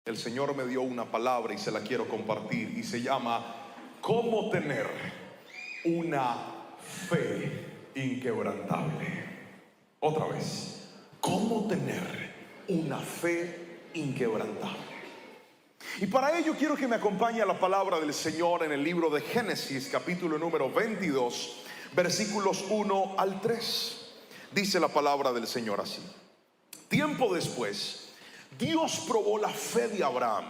El Señor me dio una palabra y se la quiero compartir, y se llama ¿cómo tener una fe inquebrantable? Otra vez, ¿cómo tener una fe inquebrantable? Y para ello quiero que me acompañe a la palabra del Señor en el libro de Génesis, capítulo número 22, versículos 1 al 3. Dice la palabra del Señor así: tiempo después, Dios probó la fe de Abraham.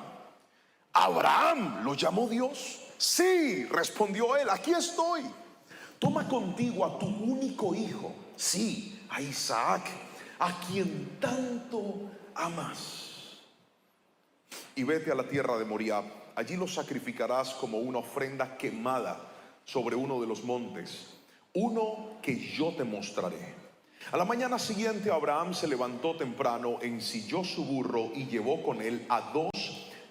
¿Abraham lo llamó Dios? Sí, respondió él, aquí estoy. Toma contigo a tu único hijo, sí, a Isaac, a quien tanto amas, y vete a la tierra de Moriah. Allí lo sacrificarás como una ofrenda quemada sobre uno de los montes, uno que yo te mostraré. A la mañana siguiente Abraham se levantó temprano, ensilló su burro y llevó con él a 2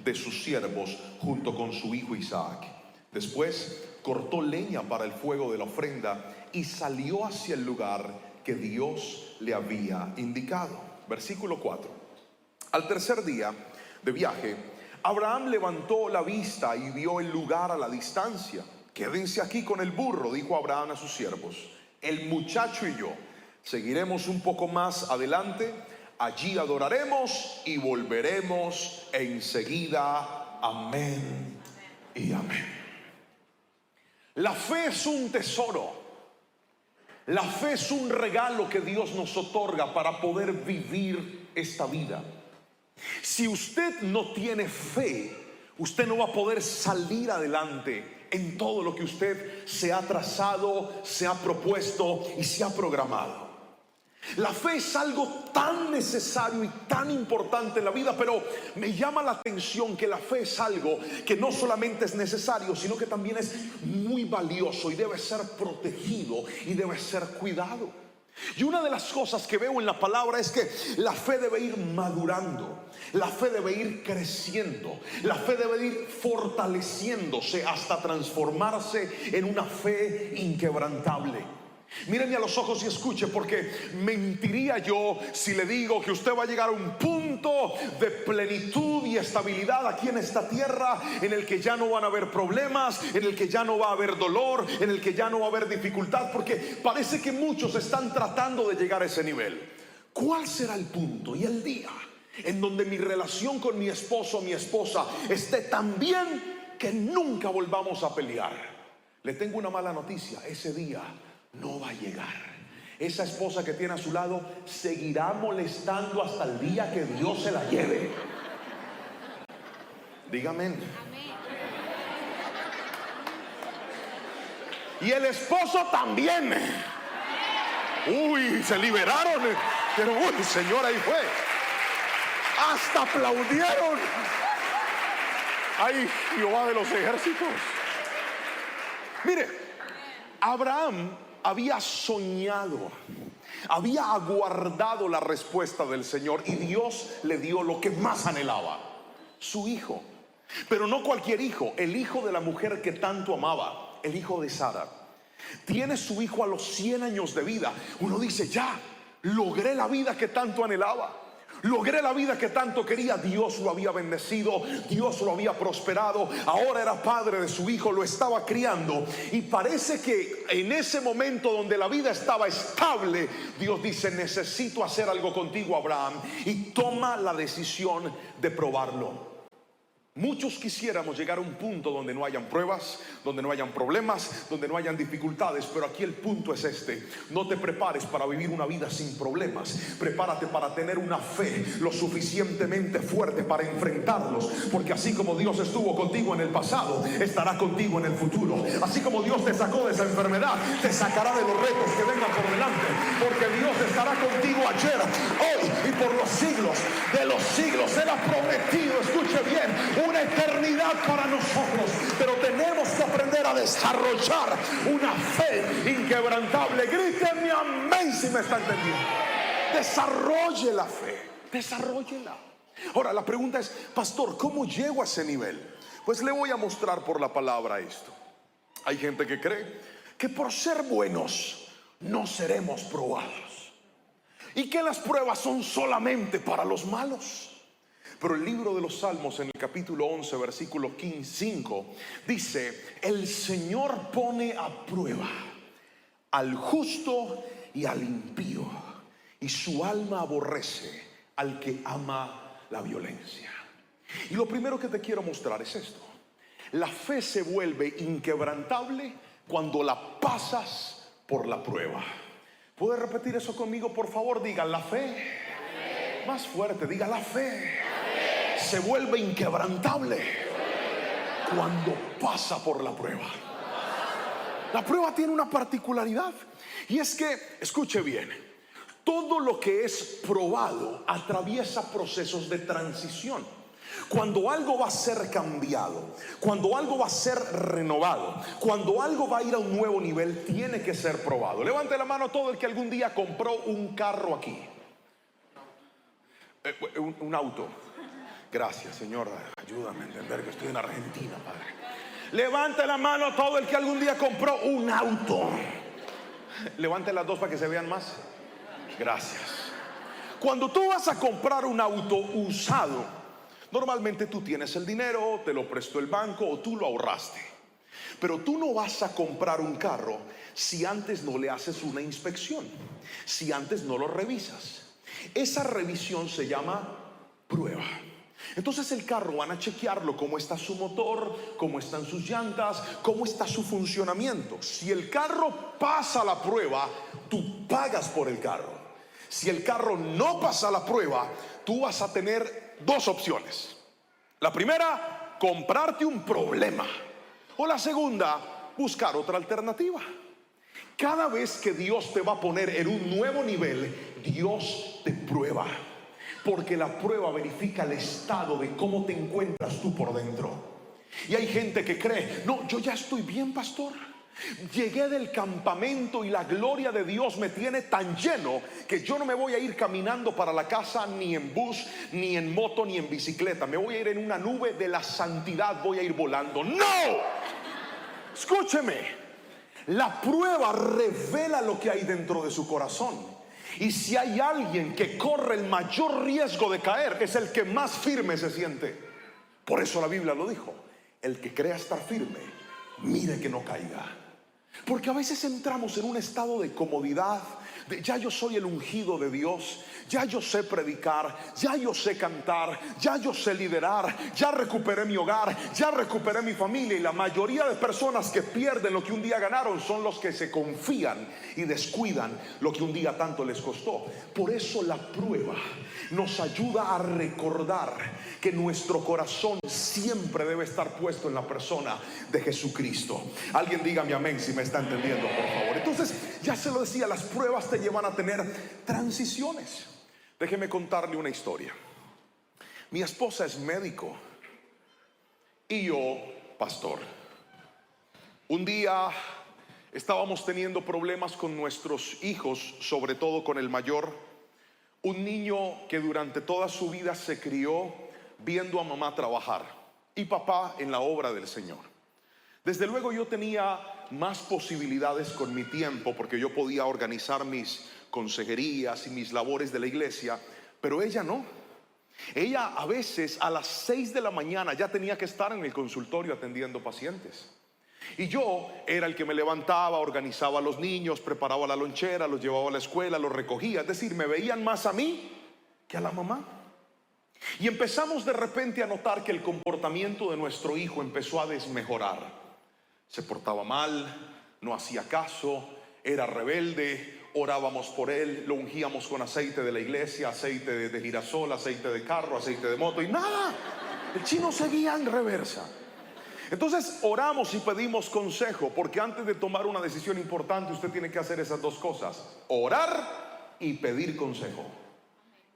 de sus siervos junto con su hijo Isaac. Después cortó leña para el fuego de la ofrenda y salió hacia el lugar que Dios le había indicado. Versículo 4. Al tercer día de viaje, Abraham levantó la vista y vio el lugar a la distancia. Quédense aquí con el burro, dijo Abraham a sus siervos. El muchacho y yo seguiremos un poco más adelante, allí adoraremos y volveremos enseguida. Amén y amén. La fe es un tesoro. La fe es un regalo que Dios nos otorga para poder vivir esta vida. Si usted no tiene fe, usted no va a poder salir adelante en todo lo que usted se ha trazado, se ha propuesto y se ha programado. La fe es algo tan necesario y tan importante en la vida, pero me llama la atención que la fe es algo que no solamente es necesario, sino que también es muy valioso y debe ser protegido y debe ser cuidado. Y una de las cosas que veo en la palabra es que la fe debe ir madurando, la fe debe ir creciendo, la fe debe ir fortaleciéndose hasta transformarse en una fe inquebrantable. Mírenme a los ojos y escuche, porque mentiría yo si le digo que usted va a llegar a un punto de plenitud y estabilidad aquí en esta tierra en el que ya no van a haber problemas, en el que ya no va a haber dolor, en el que ya no va a haber dificultad, porque parece que muchos están tratando de llegar a ese nivel. ¿Cuál será el punto y el día en donde mi relación con mi esposo o mi esposa esté tan bien que nunca volvamos a pelear? Le tengo una mala noticia: ese día no va a llegar. Esa esposa que tiene a su lado seguirá molestando hasta el día que Dios se la lleve. Dígame. Y el esposo también. Uy, se liberaron. Pero uy, Señor, ahí fue. Hasta aplaudieron. Ay, Jehová de los ejércitos. Mire, Abraham había soñado, había aguardado la respuesta del Señor, y Dios le dio lo que más anhelaba: su hijo. Pero no cualquier hijo, el hijo de la mujer que tanto amaba, el hijo de Sara. Tiene su hijo a los 100 años de vida. Uno dice: ya, logré la vida que tanto anhelaba, logré la vida que tanto quería. Dios lo había bendecido, Dios lo había prosperado, ahora era padre de su hijo, lo estaba criando. Y parece que en ese momento donde la vida estaba estable, Dios dice: necesito hacer algo contigo, Abraham, y toma la decisión de probarlo. Muchos quisiéramos llegar a un punto donde no hayan pruebas, donde no hayan problemas, donde no hayan dificultades, pero aquí el punto es este: no te prepares para vivir una vida sin problemas, prepárate para tener una fe lo suficientemente fuerte para enfrentarlos, porque así como Dios estuvo contigo en el pasado, estará contigo en el futuro. Así como Dios te sacó de esa enfermedad, te sacará de los retos que vengan por delante, porque Dios estará contigo ayer, hoy y por los siglos de los siglos. Él ha prometido, escuche bien, una eternidad para nosotros, pero tenemos que aprender a desarrollar una fe inquebrantable. Grítenme amén si me está entendiendo. Desarrolle la fe, desarróllela. Ahora la pregunta es: pastor, ¿cómo llego a ese nivel? Pues le voy a mostrar por la palabra esto. Hay gente que cree que por ser buenos no seremos probados, y que las pruebas son solamente para los malos. Pero el libro de los Salmos, en el capítulo 11, versículo 5, dice: el Señor pone a prueba al justo y al impío, y su alma aborrece al que ama la violencia. Y lo primero que te quiero mostrar es esto: la fe se vuelve inquebrantable cuando la pasas por la prueba. ¿Puedes repetir eso conmigo, por favor? Diga: la fe. Más fuerte, diga: la fe se vuelve inquebrantable cuando pasa por la prueba. La prueba tiene una particularidad, y es que, escuche bien, todo lo que es probado atraviesa procesos de transición. Cuando algo va a ser cambiado, cuando algo va a ser renovado, cuando algo va a ir a un nuevo nivel, tiene que ser probado. Levante la mano todo el que algún día compró un carro aquí. Un auto. Gracias, Señor, ayúdame a entender que estoy en Argentina, Padre. Levante la mano todo el que algún día compró un auto. Levante las dos para que se vean más. Gracias. Cuando tú vas a comprar un auto usado, normalmente tú tienes el dinero, te lo prestó el banco o tú lo ahorraste. Pero tú no vas a comprar un carro si antes no le haces una inspección, si antes no lo revisas. Esa revisión se llama prueba. Entonces el carro van a chequearlo: cómo está su motor, cómo están sus llantas, cómo está su funcionamiento. Si el carro pasa la prueba, tú pagas por el carro. Si el carro no pasa la prueba, tú vas a tener dos opciones. La primera, comprarte un problema, o la segunda, buscar otra alternativa. Cada vez que Dios te va a poner en un nuevo nivel, Dios te prueba, porque la prueba verifica el estado de cómo te encuentras tú por dentro. Y hay gente que cree: no, yo ya estoy bien, pastor. Llegué del campamento y la gloria de Dios me tiene tan lleno que yo no me voy a ir caminando para la casa, ni en bus, ni en moto, ni en bicicleta. Me voy a ir en una nube de la santidad, voy a ir volando. ¡No! Escúcheme. La prueba revela lo que hay dentro de su corazón. Y si hay alguien que corre el mayor riesgo de caer, es el que más firme se siente. Por eso la Biblia lo dijo: el que crea estar firme, mire que no caiga. Porque a veces entramos en un estado de comodidad, de ya yo soy el ungido de Dios, ya yo sé predicar, ya yo sé cantar, ya yo sé liderar, ya recuperé mi hogar, ya recuperé mi familia. Y la mayoría de personas que pierden lo que un día ganaron son los que se confían y descuidan lo que un día tanto les costó. Por eso la prueba nos ayuda a recordar que nuestro corazón siempre debe estar puesto en la persona de Jesucristo. Alguien dígame amén si me está entendiendo, por favor. Entonces, ya se lo decía, las pruebas te llevan a tener transiciones. Déjeme contarle una historia. Mi esposa es médico y yo pastor. Un día estábamos teniendo problemas con nuestros hijos, sobre todo con el mayor, un niño que durante toda su vida se crió viendo a mamá trabajar y papá en la obra del Señor. Desde luego yo tenía más posibilidades con mi tiempo, porque yo podía organizar mis consejerías y mis labores de la iglesia, pero ella no. Ella a veces a las 6 de la mañana ya tenía que estar en el consultorio atendiendo pacientes. Y yo era el que me levantaba, organizaba a los niños, preparaba la lonchera, los llevaba a la escuela, los recogía. Es decir, me veían más a mí que a la mamá. Y empezamos de repente a notar que el comportamiento de nuestro hijo empezó a desmejorar. Se portaba mal, no hacía caso, era rebelde. Orábamos por él, lo ungíamos con aceite de la iglesia, aceite de girasol, aceite de carro, aceite de moto, y nada, el chino seguía en reversa. Entonces oramos y pedimos consejo, porque antes de tomar una decisión importante usted tiene que hacer esas dos cosas: orar y pedir consejo.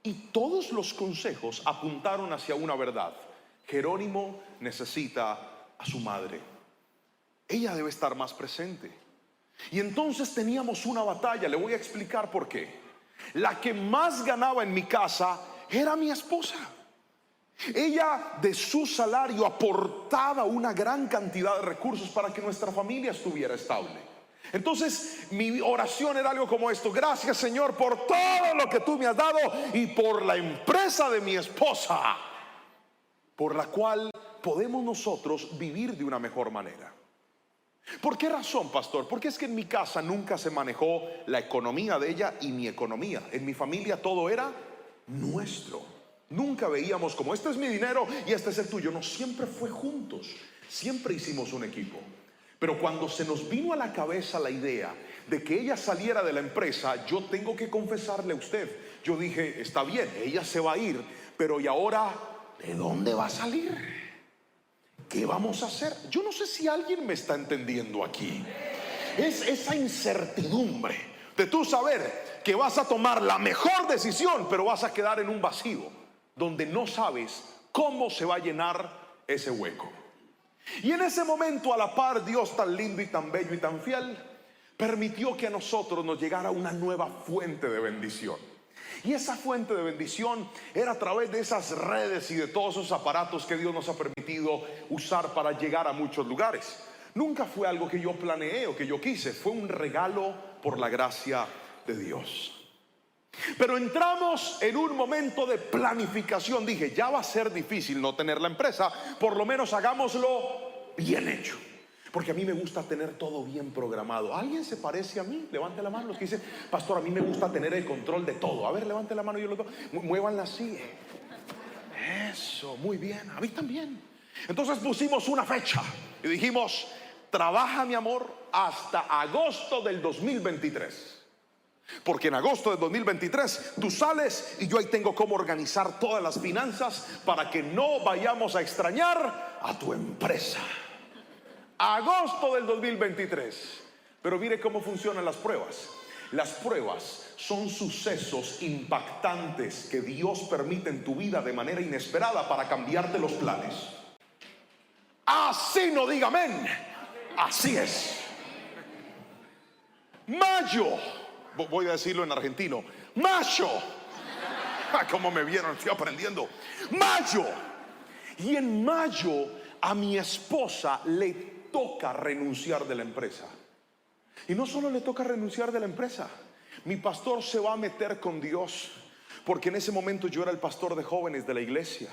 Y todos los consejos apuntaron hacia una verdad: Jerónimo necesita a su madre, ella debe estar más presente. Y entonces teníamos una batalla. Le voy a explicar por qué. La que más ganaba en mi casa era mi esposa. Ella de su salario aportaba una gran cantidad de recursos para que nuestra familia estuviera estable. Entonces mi oración era algo como esto: gracias, Señor, por todo lo que tú me has dado y por la empresa de mi esposa. por la cual podemos nosotros vivir de una mejor manera. ¿Por qué razón, pastor? Porque es que en mi casa nunca se manejó la economía de ella y mi economía. En mi familia todo era nuestro. Nunca veíamos como este es mi dinero y este es el tuyo. No, siempre fue juntos. Siempre hicimos un equipo. Pero cuando se nos vino a la cabeza la idea de que ella saliera de la empresa, yo tengo que confesarle a usted, yo dije, está bien, ella se va a ir, pero ¿y ahora de dónde va a salir? ¿Qué vamos a hacer? Yo no sé si alguien me está entendiendo aquí. Es esa incertidumbre de tú saber que vas a tomar la mejor decisión, pero vas a quedar en un vacío donde no sabes cómo se va a llenar ese hueco. Y en ese momento, a la par, Dios tan lindo y tan bello y tan fiel permitió que a nosotros nos llegara una nueva fuente de bendición. Y esa fuente de bendición era a través de esas redes y de todos esos aparatos que Dios nos ha permitido usar para llegar a muchos lugares. Nunca fue algo que yo planeé o que yo quise, fue un regalo por la gracia de Dios. Pero entramos en un momento de planificación. Dije, ya va a ser difícil no tener la empresa, por lo menos hagámoslo bien hecho. Porque a mí me gusta tener todo bien programado. ¿Alguien se parece a mí? Levante la mano los que dicen, pastor, a mí me gusta tener el control de todo. A ver, levante la mano y yo lo doy. Muévanla así. Eso, muy bien. A mí también. Entonces pusimos una fecha y dijimos, trabaja mi amor hasta agosto del 2023. Porque en agosto del 2023 tú sales y yo ahí tengo cómo organizar todas las finanzas para que no vayamos a extrañar a tu empresa. Agosto del 2023. Pero mire cómo funcionan las pruebas. Las pruebas son sucesos impactantes que Dios permite en tu vida de manera inesperada para cambiarte los planes. Así no diga amén. Así es. Mayo. Voy a decirlo en argentino. Mayo. Como me vieron, estoy aprendiendo. Mayo. Y en mayo a mi esposa le toca renunciar de la empresa. Y no solo le toca renunciar de la empresa, mi pastor se va a meter con Dios, porque en ese momento yo era el pastor de jóvenes de la iglesia.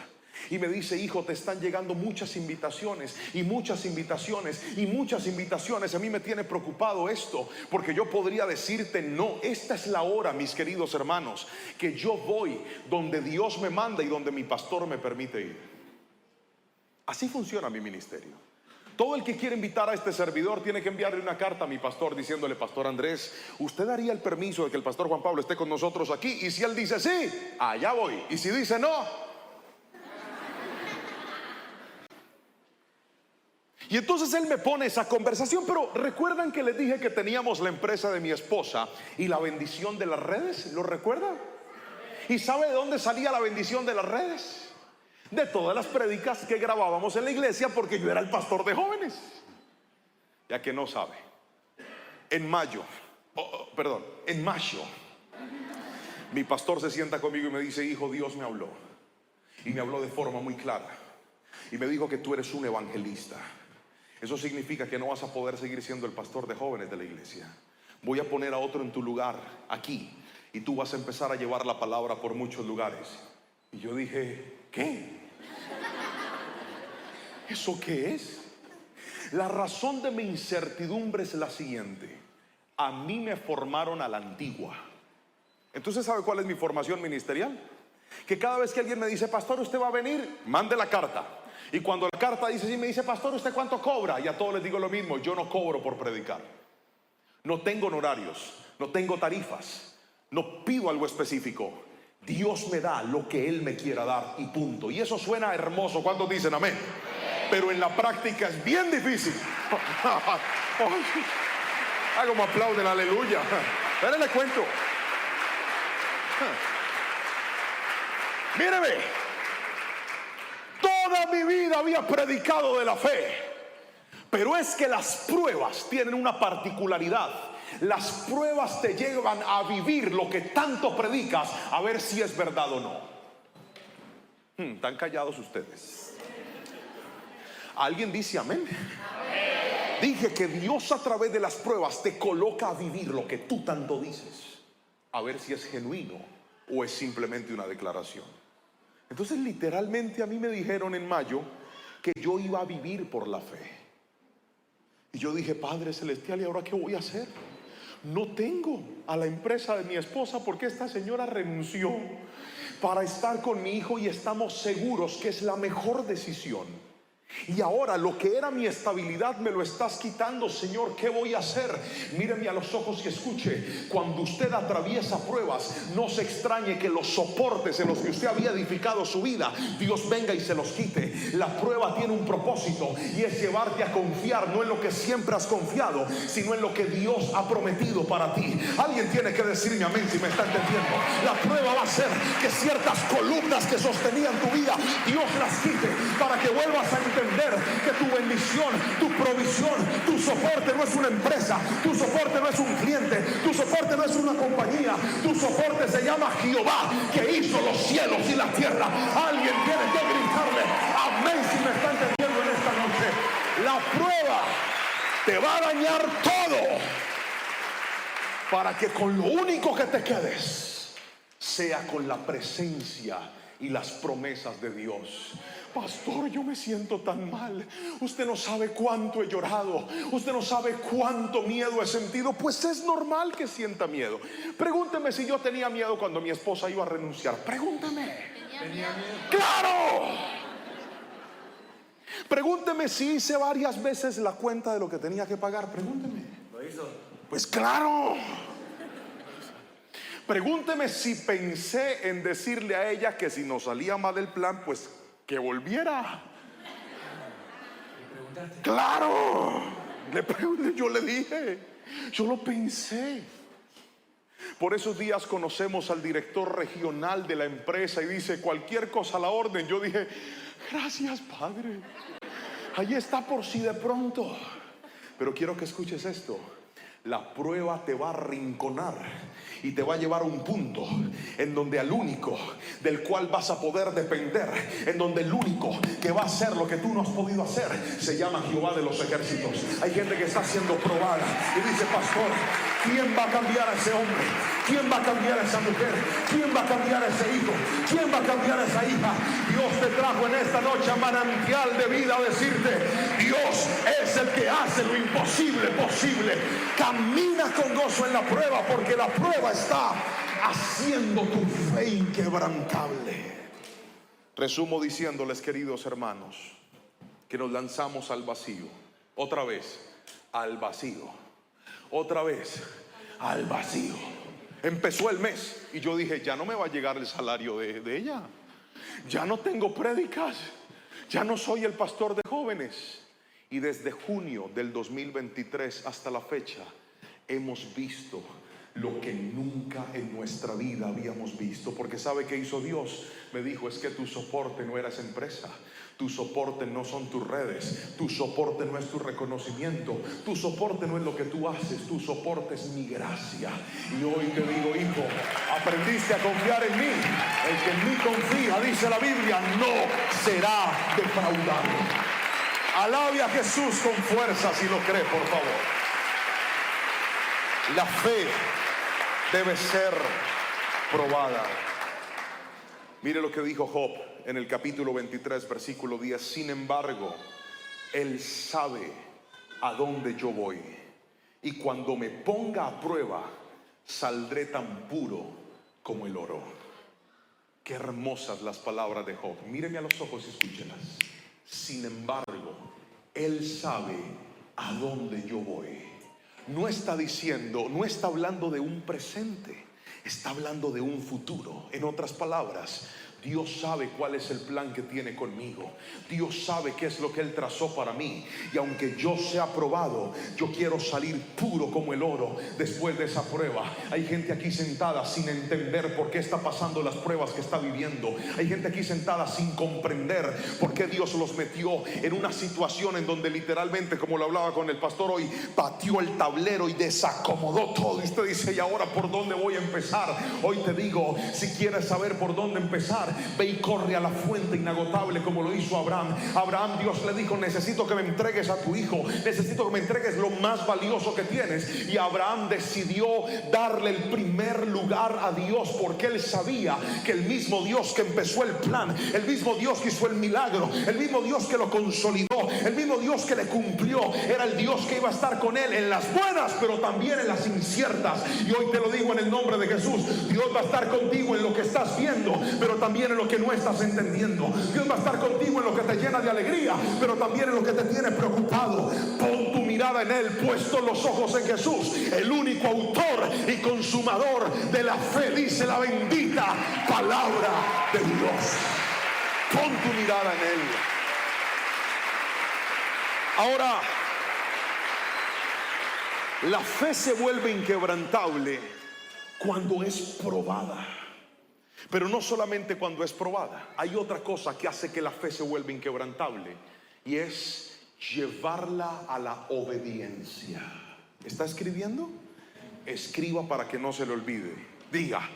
Y me dice, hijo, te están llegando muchas invitaciones y muchas invitaciones y muchas invitaciones. A mí me tiene preocupado esto, porque yo podría decirte no. Esta es la hora, mis queridos hermanos, que yo voy donde Dios me manda y donde mi pastor me permite ir. Así funciona mi ministerio. Todo el que quiere invitar a este servidor tiene que enviarle una carta a mi pastor diciéndole, pastor Andrés, ¿usted daría el permiso de que el pastor Juan Pablo esté con nosotros aquí? Y si él dice sí, allá voy. Y si dice no. Y entonces él me pone esa conversación. Pero ¿recuerdan que les dije que teníamos la empresa de mi esposa y la bendición de las redes? ¿Lo recuerdan? ¿Y sabe de dónde salía la bendición de las redes? De todas las prédicas que grabábamos en la iglesia, porque yo era el pastor de jóvenes. Ya que no sabe, en mayo, mi pastor se sienta conmigo y me dice, hijo, Dios me habló. Y me habló de forma muy clara. Y me dijo que tú eres un evangelista. Eso significa que no vas a poder seguir siendo el pastor de jóvenes de la iglesia. Voy a poner a otro en tu lugar aquí, y tú vas a empezar a llevar la palabra por muchos lugares. Y yo dije, ¿qué? ¿Eso qué es? La razón de mi incertidumbre es la siguiente. A mí me formaron a la antigua. Entonces, ¿sabe cuál es mi formación ministerial? Que cada vez que alguien me dice, pastor, ¿usted va a venir? Mande la carta. Y cuando la carta dice, sí, me dice, pastor, ¿usted cuánto cobra? Y a todos les digo lo mismo, yo no cobro por predicar. No tengo honorarios, no tengo tarifas, no pido algo específico. Dios me da lo que Él me quiera dar y punto. Y eso suena hermoso. ¿Cuántos dicen amén? Pero en la práctica es bien difícil. Hago como aplauden, aleluya. Pero le cuento. Míreme. Toda mi vida había predicado de la fe. Pero es que las pruebas tienen una particularidad. Las pruebas te llevan a vivir lo que tanto predicas, a ver si es verdad o no. Están callados ustedes. ¿Alguien dice amén? Amén. Dije que Dios a través de las pruebas te coloca a vivir lo que tú tanto dices, a ver si es genuino o es simplemente una declaración. Entonces literalmente a mí me dijeron en mayo que yo iba a vivir por la fe. Y yo dije, Padre Celestial, ¿y ahora qué voy a hacer? No tengo a la empresa de mi esposa porque esta señora renunció para estar con mi hijo y estamos seguros que es la mejor decisión. Y ahora lo que era mi estabilidad me lo estás quitando, Señor, ¿qué voy a hacer? Míreme a los ojos y escuche. Cuando usted atraviesa pruebas, no se extrañe que los soportes en los que usted había edificado su vida, Dios venga y se los quite. La prueba tiene un propósito y es llevarte a confiar, no en lo que siempre has confiado, sino en lo que Dios ha prometido para ti. Alguien tiene que decirme amén si me está entendiendo. La prueba va a ser que ciertas columnas que sostenían tu vida, Dios las quite para que vuelvas a entender que tu bendición, tu provisión, tu soporte no es una empresa, tu soporte no es un cliente, tu soporte no es una compañía, tu soporte se llama Jehová, que hizo los cielos y la tierra. Alguien tiene que gritarle amén si me está entendiendo en esta noche. La prueba te va a dañar todo para que con lo único que te quedes sea con la presencia y las promesas de Dios. Pastor, yo me siento tan mal. Usted no sabe cuánto he llorado. Usted no sabe cuánto miedo he sentido. Pues es normal que sienta miedo. Pregúnteme si yo tenía miedo cuando mi esposa iba a renunciar. Pregúnteme. ¿Tenía miedo? ¡Claro! Pregúnteme si hice varias veces la cuenta de lo que tenía que pagar. Pregúnteme. ¿Lo hizo? Pues claro. Pregúnteme si pensé en decirle a ella que si nos salía mal del plan, pues que volviera. Claro. Le pregunté, yo le dije, yo lo pensé. Por esos días conocemos al director regional de la empresa y dice, cualquier cosa a la orden. Yo dije, gracias, Padre. Ahí está por si de pronto. Pero quiero que escuches esto. La prueba te va a arrinconar y te va a llevar a un punto en donde al único del cual vas a poder depender, en donde el único que va a hacer lo que tú no has podido hacer, se llama Jehová de los ejércitos. Hay gente que está siendo probada y dice, pastor, ¿quién va a cambiar a ese hombre? ¿Quién va a cambiar a esa mujer? ¿Quién va a cambiar a ese hijo? ¿Quién va a cambiar a esa hija? Dios te trajo en esta noche a manantial de vida a decirte, Dios es el que hace lo imposible posible. Camina con gozo en la prueba, porque la prueba está haciendo tu fe inquebrantable. Resumo diciéndoles, queridos hermanos, que nos lanzamos al vacío. Otra vez, al vacío. Otra vez, al vacío. Empezó el mes y yo dije, ya no me va a llegar el salario de ella. Ya no tengo prédicas. Ya no soy el pastor de jóvenes. Y desde junio del 2023 hasta la fecha hemos visto lo que nunca en nuestra vida habíamos visto. Porque ¿sabe qué hizo Dios? Me dijo, es que tu soporte no era esa empresa. Tu soporte no son tus redes. Tu soporte no es tu reconocimiento. Tu soporte no es lo que tú haces. Tu soporte es mi gracia. Y hoy te digo, hijo, aprendiste a confiar en mí. El que en mí confía, dice la Biblia, no será defraudado. Alabe a Jesús con fuerza si lo cree, por favor. La fe debe ser probada. Mire lo que dijo Job en el capítulo 23, versículo 10. Sin embargo, Él sabe a dónde yo voy, y cuando me ponga a prueba, saldré tan puro como el oro. Qué hermosas las palabras de Job. Míreme a los ojos y escúchelas. Sin embargo, Él sabe a dónde yo voy. No está diciendo, no está hablando de un presente, está hablando de un futuro. En otras palabras, Dios sabe cuál es el plan que tiene conmigo. Dios sabe qué es lo que Él trazó para mí. Y aunque yo sea probado, yo quiero salir puro como el oro después de esa prueba. Hay gente aquí sentada sin entender por qué está pasando las pruebas que está viviendo. Hay gente aquí sentada sin comprender por qué Dios los metió en una situación en donde literalmente, como lo hablaba con el pastor hoy, pateó el tablero y desacomodó todo. Y usted dice, ¿y ahora por dónde voy a empezar? Hoy te digo, si quieres saber por dónde empezar, pasar, ve y corre a la fuente inagotable como lo hizo Abraham. Abraham, Dios le dijo: necesito que me entregues a tu hijo, necesito que me entregues lo más valioso que tienes. Y Abraham decidió darle el primer lugar a Dios, porque él sabía que el mismo Dios que empezó el plan, el mismo Dios que hizo el milagro, el mismo Dios que lo consolidó, el mismo Dios que le cumplió, era el Dios que iba a estar con él en las buenas, pero también en las inciertas. Y hoy te lo digo en el nombre de Jesús: Dios va a estar contigo en lo que estás viendo, pero también en lo que no estás entendiendo. Dios va a estar contigo en lo que te llena de alegría, pero también en lo que te tiene preocupado. Pon tu mirada en Él, puesto los ojos en Jesús, el único autor y consumador de la fe, dice la bendita palabra de Dios. Pon tu mirada en Él. Ahora, la fe se vuelve inquebrantable cuando es probada. Pero no solamente cuando es probada, hay otra cosa que hace que la fe se vuelva inquebrantable, y es llevarla a la obediencia. ¿Está escribiendo? Escriba para que no se le olvide. Diga: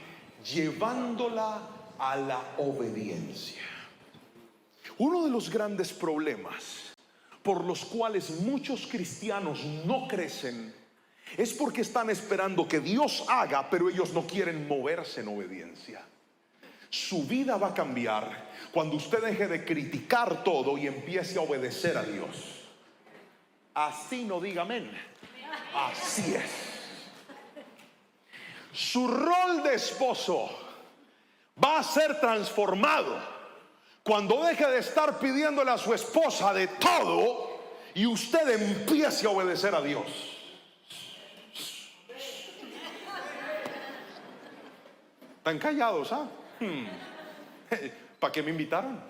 llevándola a la obediencia. Uno de los grandes problemas por los cuales muchos cristianos no crecen es porque están esperando que Dios haga, pero ellos no quieren moverse en obediencia. Su vida va a cambiar cuando usted deje de criticar todo y empiece a obedecer a Dios. Así no diga amén. Así es. Su rol de esposo va a ser transformado cuando deje de estar pidiéndole a su esposa de todo y usted empiece a obedecer a Dios. ¿Están callados, ah? ¿Para qué me invitaron?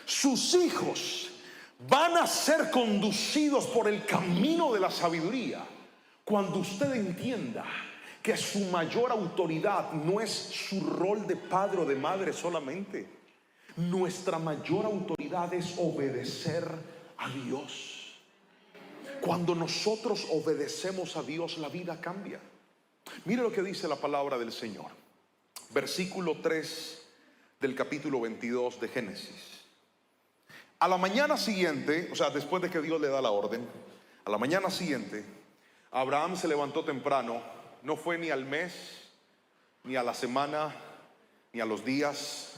Sus hijos van a ser conducidos por el camino de la sabiduría cuando usted entienda que su mayor autoridad no es su rol de padre o de madre solamente. Nuestra mayor autoridad es obedecer a Dios. Cuando nosotros obedecemos a Dios, la vida cambia. Mire lo que dice la palabra del Señor. Versículo 3 del capítulo 22 de Génesis. A la mañana siguiente, o sea, después de que Dios le da la orden, a la mañana siguiente, Abraham se levantó temprano. No fue ni al mes, ni a la semana, ni a los días,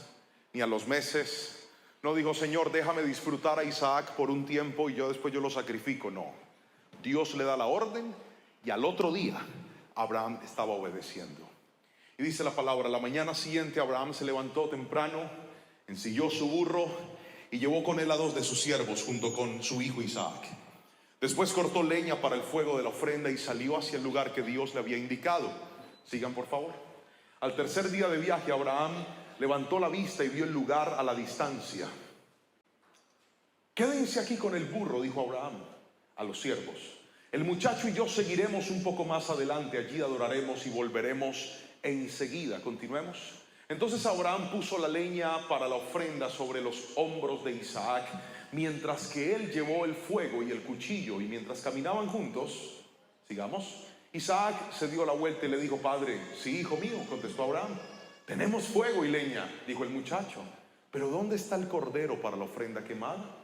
ni a los meses. No dijo: Señor, déjame disfrutar a Isaac por un tiempo y después yo lo sacrifico. No. Dios le da la orden y al otro día Abraham estaba obedeciendo. Y dice la palabra: la mañana siguiente Abraham se levantó temprano, ensilló su burro y llevó con él a 2 de sus siervos junto con su hijo Isaac. Después cortó leña para el fuego de la ofrenda y salió hacia el lugar que Dios le había indicado. Sigan, por favor. Al tercer día de viaje, Abraham levantó la vista y vio el lugar a la distancia. Quédense aquí con el burro, dijo Abraham a los siervos. El muchacho y yo seguiremos un poco más adelante. Allí adoraremos y volveremos enseguida. Continuemos. Entonces Abraham puso la leña para la ofrenda sobre los hombros de Isaac, mientras que él llevó el fuego y el cuchillo. Y mientras caminaban juntos, sigamos, Isaac se dio la vuelta y le dijo: Padre. Sí, hijo mío, contestó Abraham, tenemos fuego y leña, dijo el muchacho, pero ¿dónde está el cordero para la ofrenda quemada?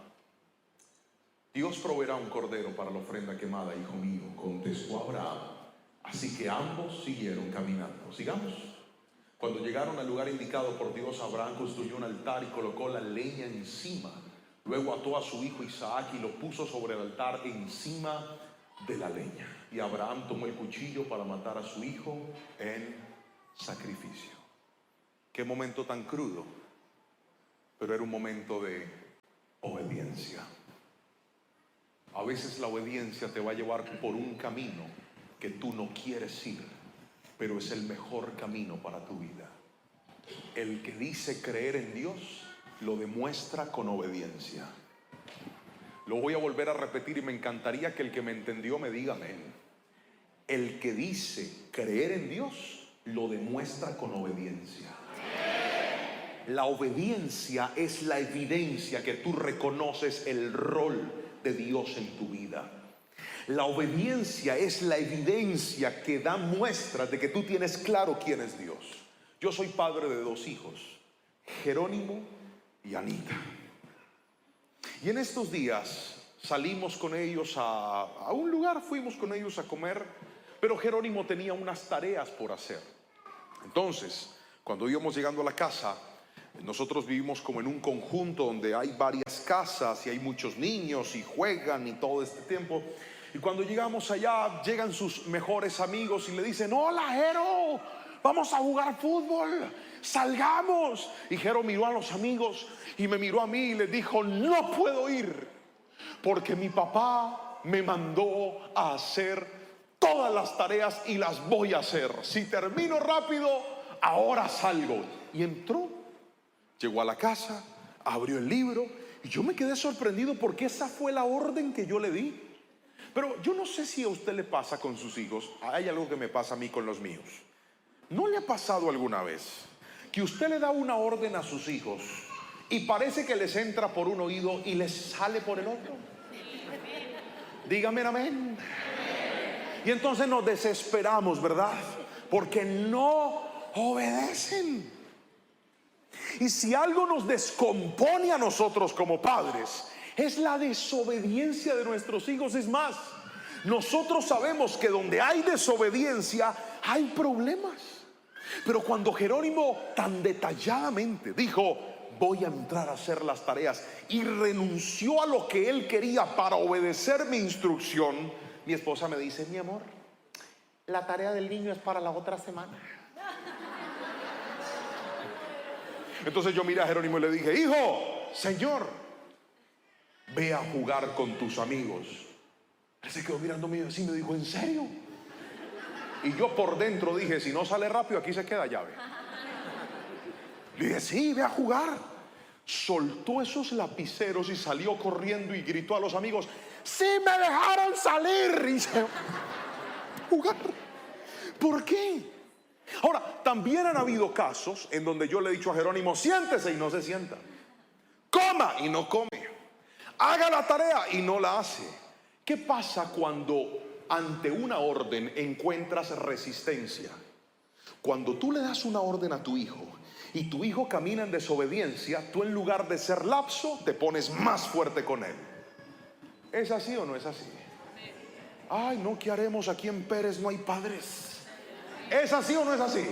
Dios proveerá un cordero para la ofrenda quemada, hijo mío, contestó Abraham. Así que ambos siguieron caminando. Sigamos. Cuando llegaron al lugar indicado por Dios, Abraham construyó un altar y colocó la leña encima. Luego ató a su hijo Isaac y lo puso sobre el altar encima de la leña. Y Abraham tomó el cuchillo para matar a su hijo en sacrificio. Qué momento tan crudo, pero era un momento de obediencia. A veces la obediencia te va a llevar por un camino que tú no quieres ir, pero es el mejor camino para tu vida. El que dice creer en Dios lo demuestra con obediencia. Lo voy a volver a repetir y me encantaría que el que me entendió me diga amén. El que dice creer en Dios lo demuestra con obediencia. La obediencia es la evidencia que tú reconoces el rol de Dios en tu vida. La obediencia es la evidencia que da muestras de que tú tienes claro quién es Dios. Yo soy padre de 2 hijos, Jerónimo y Anita. Y en estos días salimos con ellos a un lugar, fuimos con ellos a comer, pero Jerónimo tenía unas tareas por hacer. Entonces, cuando íbamos llegando a la casa, nosotros vivimos como en un conjunto donde hay varias casas y hay muchos niños y juegan y todo este tiempo. Y cuando llegamos allá, llegan sus mejores amigos y le dicen: hola, Jero, vamos a jugar fútbol, salgamos. Y Jero miró a los amigos y me miró a mí y le dijo: no puedo ir, porque mi papá me mandó a hacer todas las tareas y las voy a hacer. Si termino rápido, ahora salgo. Y entró, llegó a la casa, abrió el libro y yo me quedé sorprendido porque esa fue la orden que yo le di. Pero yo no sé si a usted le pasa con sus hijos. Hay algo que me pasa a mí con los míos. ¿No le ha pasado alguna vez que usted le da una orden a sus hijos y parece que les entra por un oído y les sale por el otro? Dígame amén. Y entonces nos desesperamos, ¿verdad? Porque no obedecen. Y si algo nos descompone a nosotros como padres, es la desobediencia de nuestros hijos. Es más, nosotros sabemos que donde hay desobediencia hay problemas. Pero cuando Jerónimo tan detalladamente dijo: voy a entrar a hacer las tareas, y renunció a lo que él quería para obedecer mi instrucción, mi esposa me dice: mi amor, la tarea del niño es para la otra semana. Entonces yo miré a Jerónimo y le dije: hijo, señor, ve a jugar con tus amigos. Él se quedó mirándome así y me dijo: ¿en serio? Y yo por dentro dije: si no sale rápido, aquí se queda llave. Le dije: sí, ve a jugar. Soltó esos lapiceros y salió corriendo y gritó a los amigos: ¡sí me dejaron salir! Y se jugar. ¿Por qué? Ahora, también han habido casos en donde yo le he dicho a Jerónimo: siéntese, y no se sienta. Coma, y no come. Haga la tarea, y no la hace. ¿Qué pasa cuando ante una orden encuentras resistencia? Cuando tú le das una orden a tu hijo y tu hijo camina en desobediencia, tú en lugar de ser lapso, te pones más fuerte con él. ¿Es así o no es así? Ay, no, ¿qué haremos? Aquí en Pérez no hay padres. ¿Es así o no es así?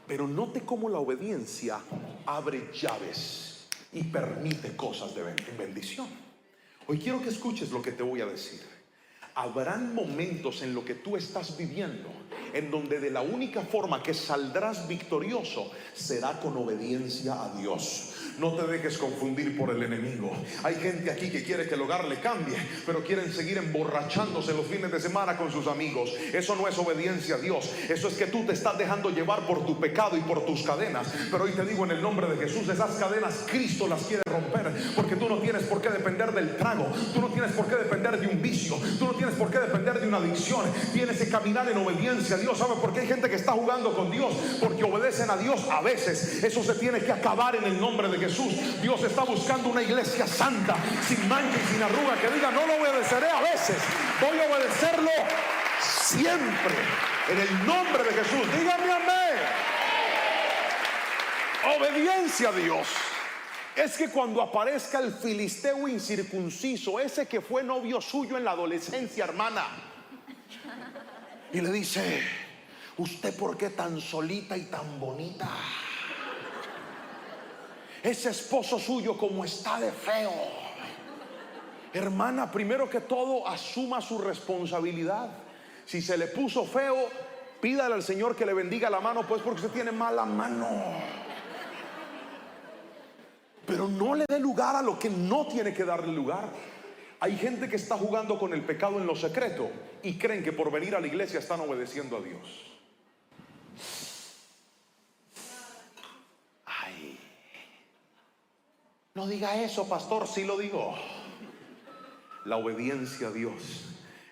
Pero note cómo la obediencia abre llaves y permite cosas de bendición. Hoy quiero que escuches lo que te voy a decir. Habrán momentos en lo que tú estás viviendo en donde de la única forma que saldrás victorioso será con obediencia a Dios. No te dejes confundir por el enemigo. Hay gente aquí que quiere que el hogar le cambie, pero quieren seguir emborrachándose los fines de semana con sus amigos. Eso no es obediencia a Dios. Eso es que tú te estás dejando llevar por tu pecado y por tus cadenas. Pero hoy te digo en el nombre de Jesús, esas cadenas Cristo las quiere romper, porque tú no tienes por qué depender del trago. Tú no tienes por qué depender de un vicio. Tú no tienes por qué depender de una adicción. Tienes que caminar en obediencia a Dios. ¿Sabe por qué hay gente que está jugando con Dios? Porque obedecen a Dios a veces. Eso se tiene que acabar en el nombre de Jesús. Dios está buscando una iglesia santa, sin mancha y sin arruga, que diga: no lo obedeceré a veces, voy a obedecerlo siempre, en el nombre de Jesús. Dígame amén. Obediencia a Dios es que cuando aparezca el filisteo incircunciso, ese que fue novio suyo en la adolescencia, hermana, y le dice: ¿usted por qué tan solita y tan bonita? Ese esposo suyo como está de feo. Hermana, primero que todo, asuma su responsabilidad. Si se le puso feo, pídale al Señor que le bendiga la mano, pues, porque usted tiene mala mano. Pero no le dé lugar a lo que no tiene que darle lugar. Hay gente que está jugando con el pecado en lo secreto y creen que por venir a la iglesia están obedeciendo a Dios. No diga eso, pastor. Sí lo digo. La obediencia a Dios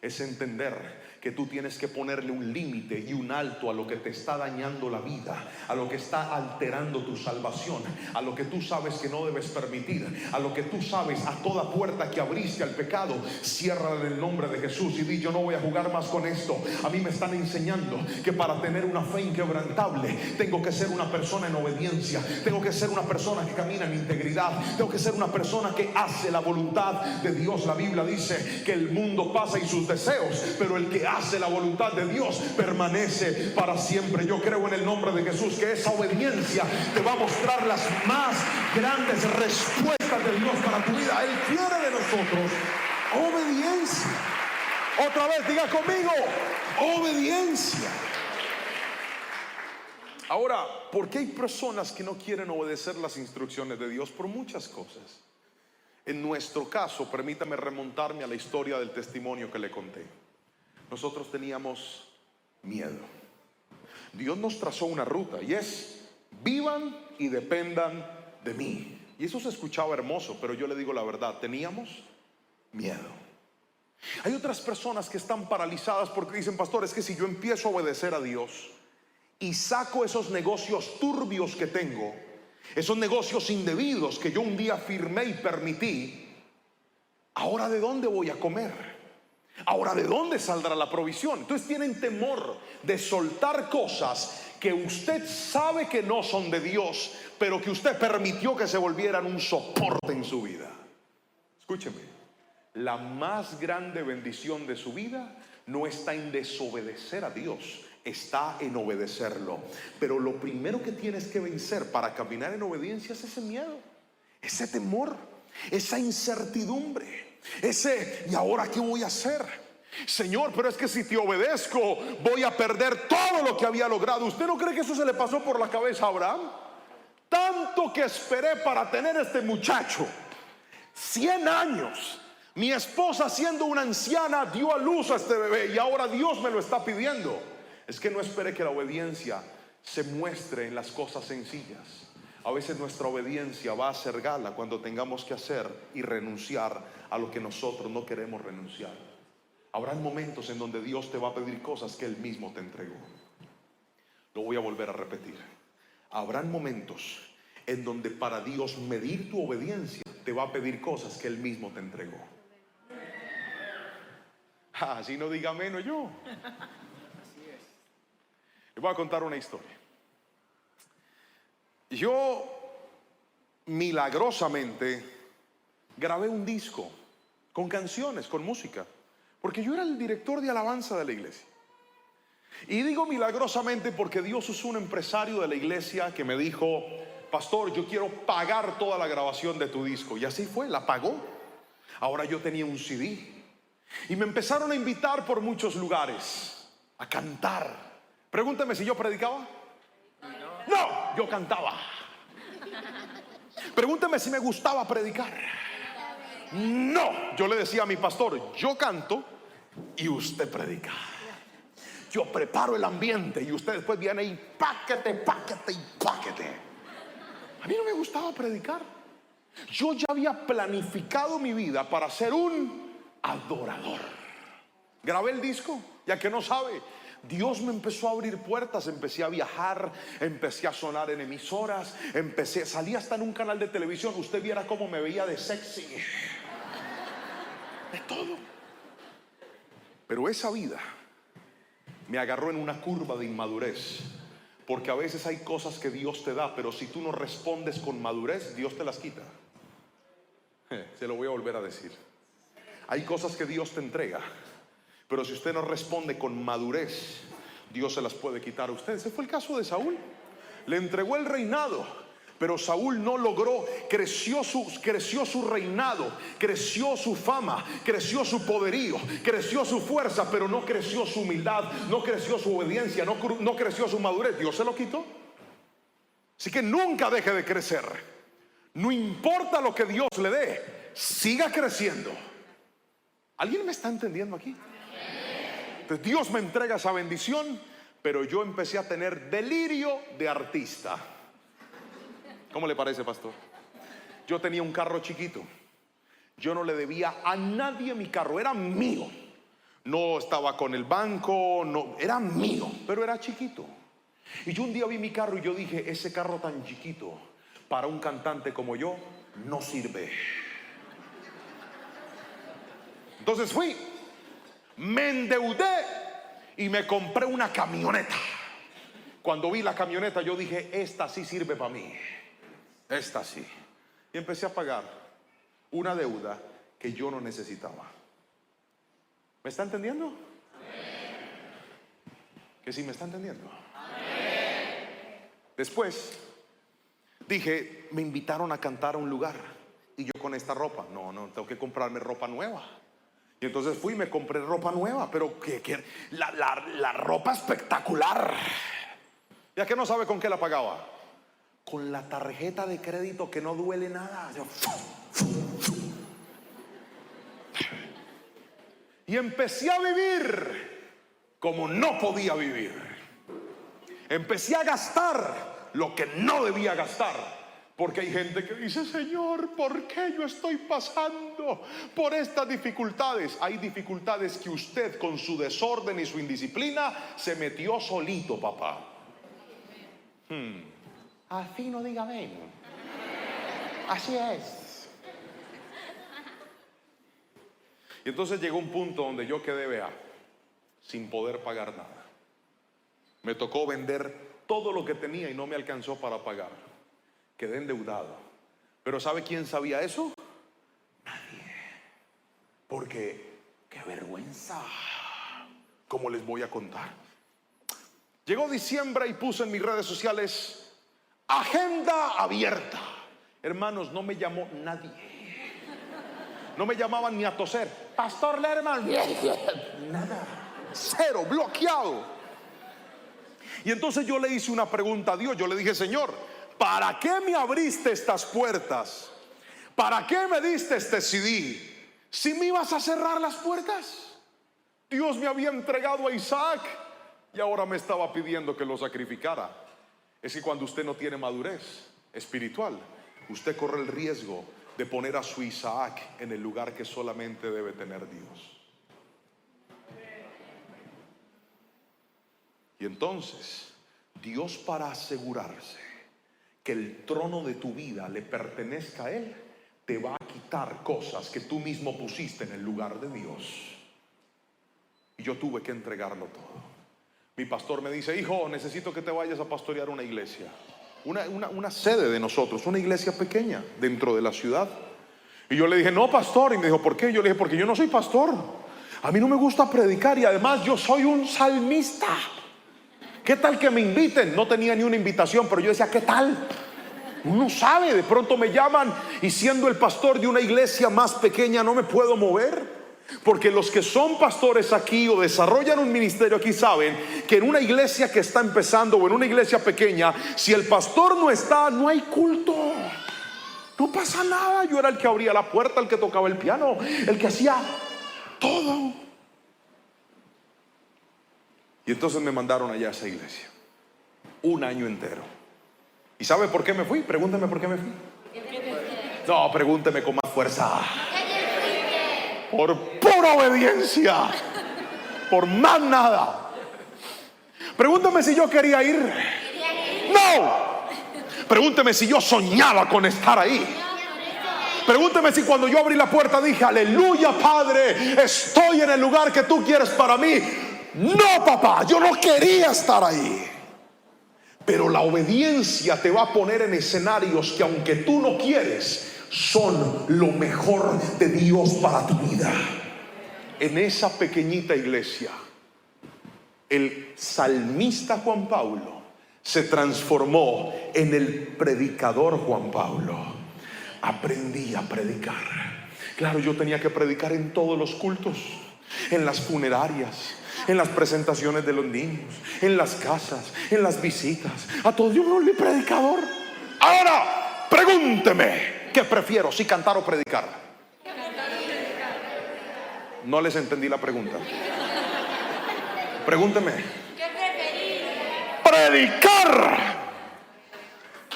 es entender que tú tienes que ponerle un límite y un alto a lo que te está dañando la vida, a lo que está alterando tu salvación, a lo que tú sabes que no debes permitir, a lo que tú sabes, a toda puerta que abriste al pecado, ciérrala en el nombre de Jesús y di: yo no voy a jugar más con esto. A mí me están enseñando que para tener una fe inquebrantable tengo que ser una persona en obediencia, tengo que ser una persona que camina en integridad, tengo que ser una persona que hace la voluntad de Dios. La Biblia dice que el mundo pasa y sus deseos, pero el que hace la voluntad de Dios permanece para siempre. Yo creo en el nombre de Jesús que esa obediencia te va a mostrar las más grandes respuestas de Dios para tu vida. Él quiere de nosotros obediencia. Otra vez, diga conmigo: obediencia. Ahora, ¿por qué hay personas que no quieren obedecer las instrucciones de Dios? Por muchas cosas. En nuestro caso, permítame remontarme a la historia del testimonio que le conté. Nosotros teníamos miedo. Dios nos trazó una ruta y es: vivan y dependan de mí. Y eso se escuchaba hermoso, pero yo le digo la verdad, teníamos miedo. Hay otras personas que están paralizadas porque dicen: pastor, es que si yo empiezo a obedecer a Dios y saco esos negocios turbios que tengo, esos negocios indebidos que yo un día firmé y permití, ¿ahora de dónde voy a comer? ¿Ahora de dónde saldrá la provisión? Entonces tienen temor de soltar cosas que usted sabe que no son de Dios, pero que usted permitió que se volvieran un soporte en su vida. Escúcheme, la más grande bendición de su vida no está en desobedecer a Dios, está en obedecerlo. Pero lo primero que tienes que vencer para caminar en obediencia es ese miedo, ese temor, esa incertidumbre, ese ¿y ahora qué voy a hacer? Señor, pero es que si te obedezco voy a perder todo lo que había logrado. ¿Usted no cree que eso se le pasó por la cabeza a Abraham? Tanto que esperé para tener este muchacho, 100 años. Mi esposa, siendo una anciana, dio a luz a este bebé y ahora Dios me lo está pidiendo. Es que no espere que la obediencia se muestre en las cosas sencillas. A veces nuestra obediencia va a hacer gala cuando tengamos que hacer y renunciar a lo que nosotros no queremos renunciar. Habrán momentos en donde Dios te va a pedir cosas que Él mismo te entregó. Lo voy a volver a repetir. Habrán momentos en donde para Dios medir tu obediencia te va a pedir cosas que Él mismo te entregó. Así no diga menos yo. Les voy a contar una historia. Yo milagrosamente grabé un disco con canciones, con música, porque yo era el director de alabanza de la iglesia. Y digo milagrosamente porque Dios usó un empresario de la iglesia que me dijo: pastor, yo quiero pagar toda la grabación de tu disco. Y así fue, la pagó. Ahora yo tenía un CD y me empezaron a invitar por muchos lugares a cantar. Pregúntame si yo predicaba. No, yo cantaba. Pregúnteme si me gustaba predicar. No, yo le decía a mi pastor: yo canto y usted predica. Yo preparo el ambiente y usted después viene y páquete, páquete y páquete. A mí no me gustaba predicar. Yo ya había planificado mi vida para ser un adorador. Grabé el disco, ya que no sabe, Dios me empezó a abrir puertas. Empecé a viajar, empecé a sonar en emisoras, salí hasta en un canal de televisión. Usted viera cómo me veía de sexy, de todo. Pero esa vida me agarró en una curva de inmadurez, porque a veces hay cosas que Dios te da, pero si tú no respondes con madurez, Dios te las quita. Se lo voy a volver a decir. Hay cosas que Dios te entrega, pero si usted no responde con madurez, Dios se las puede quitar a usted. Ese fue el caso de Saúl. Le entregó el reinado, pero Saúl no logró. Creció su reinado, creció su fama, creció su poderío, creció su fuerza, pero no creció su humildad, no creció su obediencia, no creció su madurez. Dios se lo quitó. Así que nunca deje de crecer. No importa lo que Dios le dé, siga creciendo. ¿Alguien me está entendiendo aquí? Entonces Dios me entrega esa bendición, pero yo empecé a tener delirio de artista. ¿Cómo le parece, pastor? Yo tenía un carro chiquito. Yo no le debía a nadie mi carro, era mío. no estaba con el banco, no, era mío, pero era chiquito. Y yo un día vi mi carro y yo dije, ese carro tan chiquito para un cantante como yo no sirve. Entonces fui, me endeudé y me compré una camioneta. Cuando vi la camioneta yo dije, esta sí sirve para mí, esta sí. Y empecé a pagar una deuda que yo no necesitaba. ¿Me está entendiendo? Amén. ¿Que sí me está entendiendo? Amén. Después dije, me invitaron a cantar a un lugar y yo con esta ropa, no, tengo que comprarme ropa nueva. Y entonces fui y me compré ropa nueva, pero la ropa espectacular. ¿Ya que no sabe con qué la pagaba? Con la tarjeta de crédito que no duele nada. Y empecé a vivir como no podía vivir. Empecé a gastar lo que no debía gastar. Porque hay gente que dice, Señor, ¿por qué yo estoy pasando por estas dificultades? Hay dificultades que usted con su desorden y su indisciplina se metió solito, papá. Así no diga amén. Así es. Y entonces llegó un punto donde yo quedé, vea, sin poder pagar nada. Me tocó vender todo lo que tenía y no me alcanzó para pagar. Quedé endeudado. Pero ¿sabe quién sabía eso? Nadie. Porque qué vergüenza. ¿Cómo les voy a contar? Llegó diciembre y puse en mis redes sociales agenda abierta. Hermanos, no me llamó nadie. No me llamaban ni a toser. Pastor Lerman. Nada. Cero, bloqueado. Y entonces yo le hice una pregunta a Dios. Yo le dije, Señor, ¿para qué me abriste estas puertas? ¿Para qué me diste este CD? ¿Si me ibas a cerrar las puertas? Dios me había entregado a Isaac y ahora me estaba pidiendo que lo sacrificara. Es que cuando usted no tiene madurez espiritual, usted corre el riesgo de poner a su Isaac en el lugar que solamente debe tener Dios. Y entonces Dios, para asegurarse que el trono de tu vida le pertenezca a Él, te va a quitar cosas que tú mismo pusiste en el lugar de Dios. Y yo tuve que entregarlo todo. Mi pastor me dice, hijo, necesito que te vayas a pastorear una iglesia, una sede de nosotros, una iglesia pequeña dentro de la ciudad. Y yo le dije, no, pastor. Y me dijo, ¿por qué? Yo le dije, porque yo no soy pastor. A mí no me gusta predicar y además yo soy un salmista. ¿Qué tal que me inviten? No tenía ni una invitación, pero yo decía, ¿qué tal? Uno sabe, de pronto me llaman y siendo el pastor de una iglesia más pequeña no me puedo mover. Porque los que son pastores aquí o desarrollan un ministerio aquí saben que en una iglesia que está empezando o en una iglesia pequeña, si el pastor no está, no hay culto. No pasa nada. Yo era el que abría la puerta, el que tocaba el piano, el que hacía todo. Y entonces me mandaron allá a esa iglesia un año entero. ¿Y sabe por qué me fui? Pregúnteme por qué me fui. No, pregúnteme con más fuerza. Por pura obediencia. Por más nada. Pregúntame si yo quería ir. No. Pregúnteme si yo soñaba con estar ahí. Pregúnteme si cuando yo abrí la puerta dije, aleluya, Padre, estoy en el lugar que tú quieres para mí. No, papá, yo no quería estar ahí. Pero la obediencia te va a poner en escenarios que aunque tú no quieres, son lo mejor de Dios para tu vida. En esa pequeñita iglesia, el salmista Juan Pablo se transformó en el predicador Juan Pablo. Aprendí a predicar. Claro, yo tenía que predicar en todos los cultos, en las funerarias, en las presentaciones de los niños, en las casas, en las visitas. A todos yo no soy predicador. Ahora, pregúnteme, ¿qué prefiero, si cantar o predicar? No les entendí la pregunta. Pregúnteme. ¿Qué preferís? Predicar.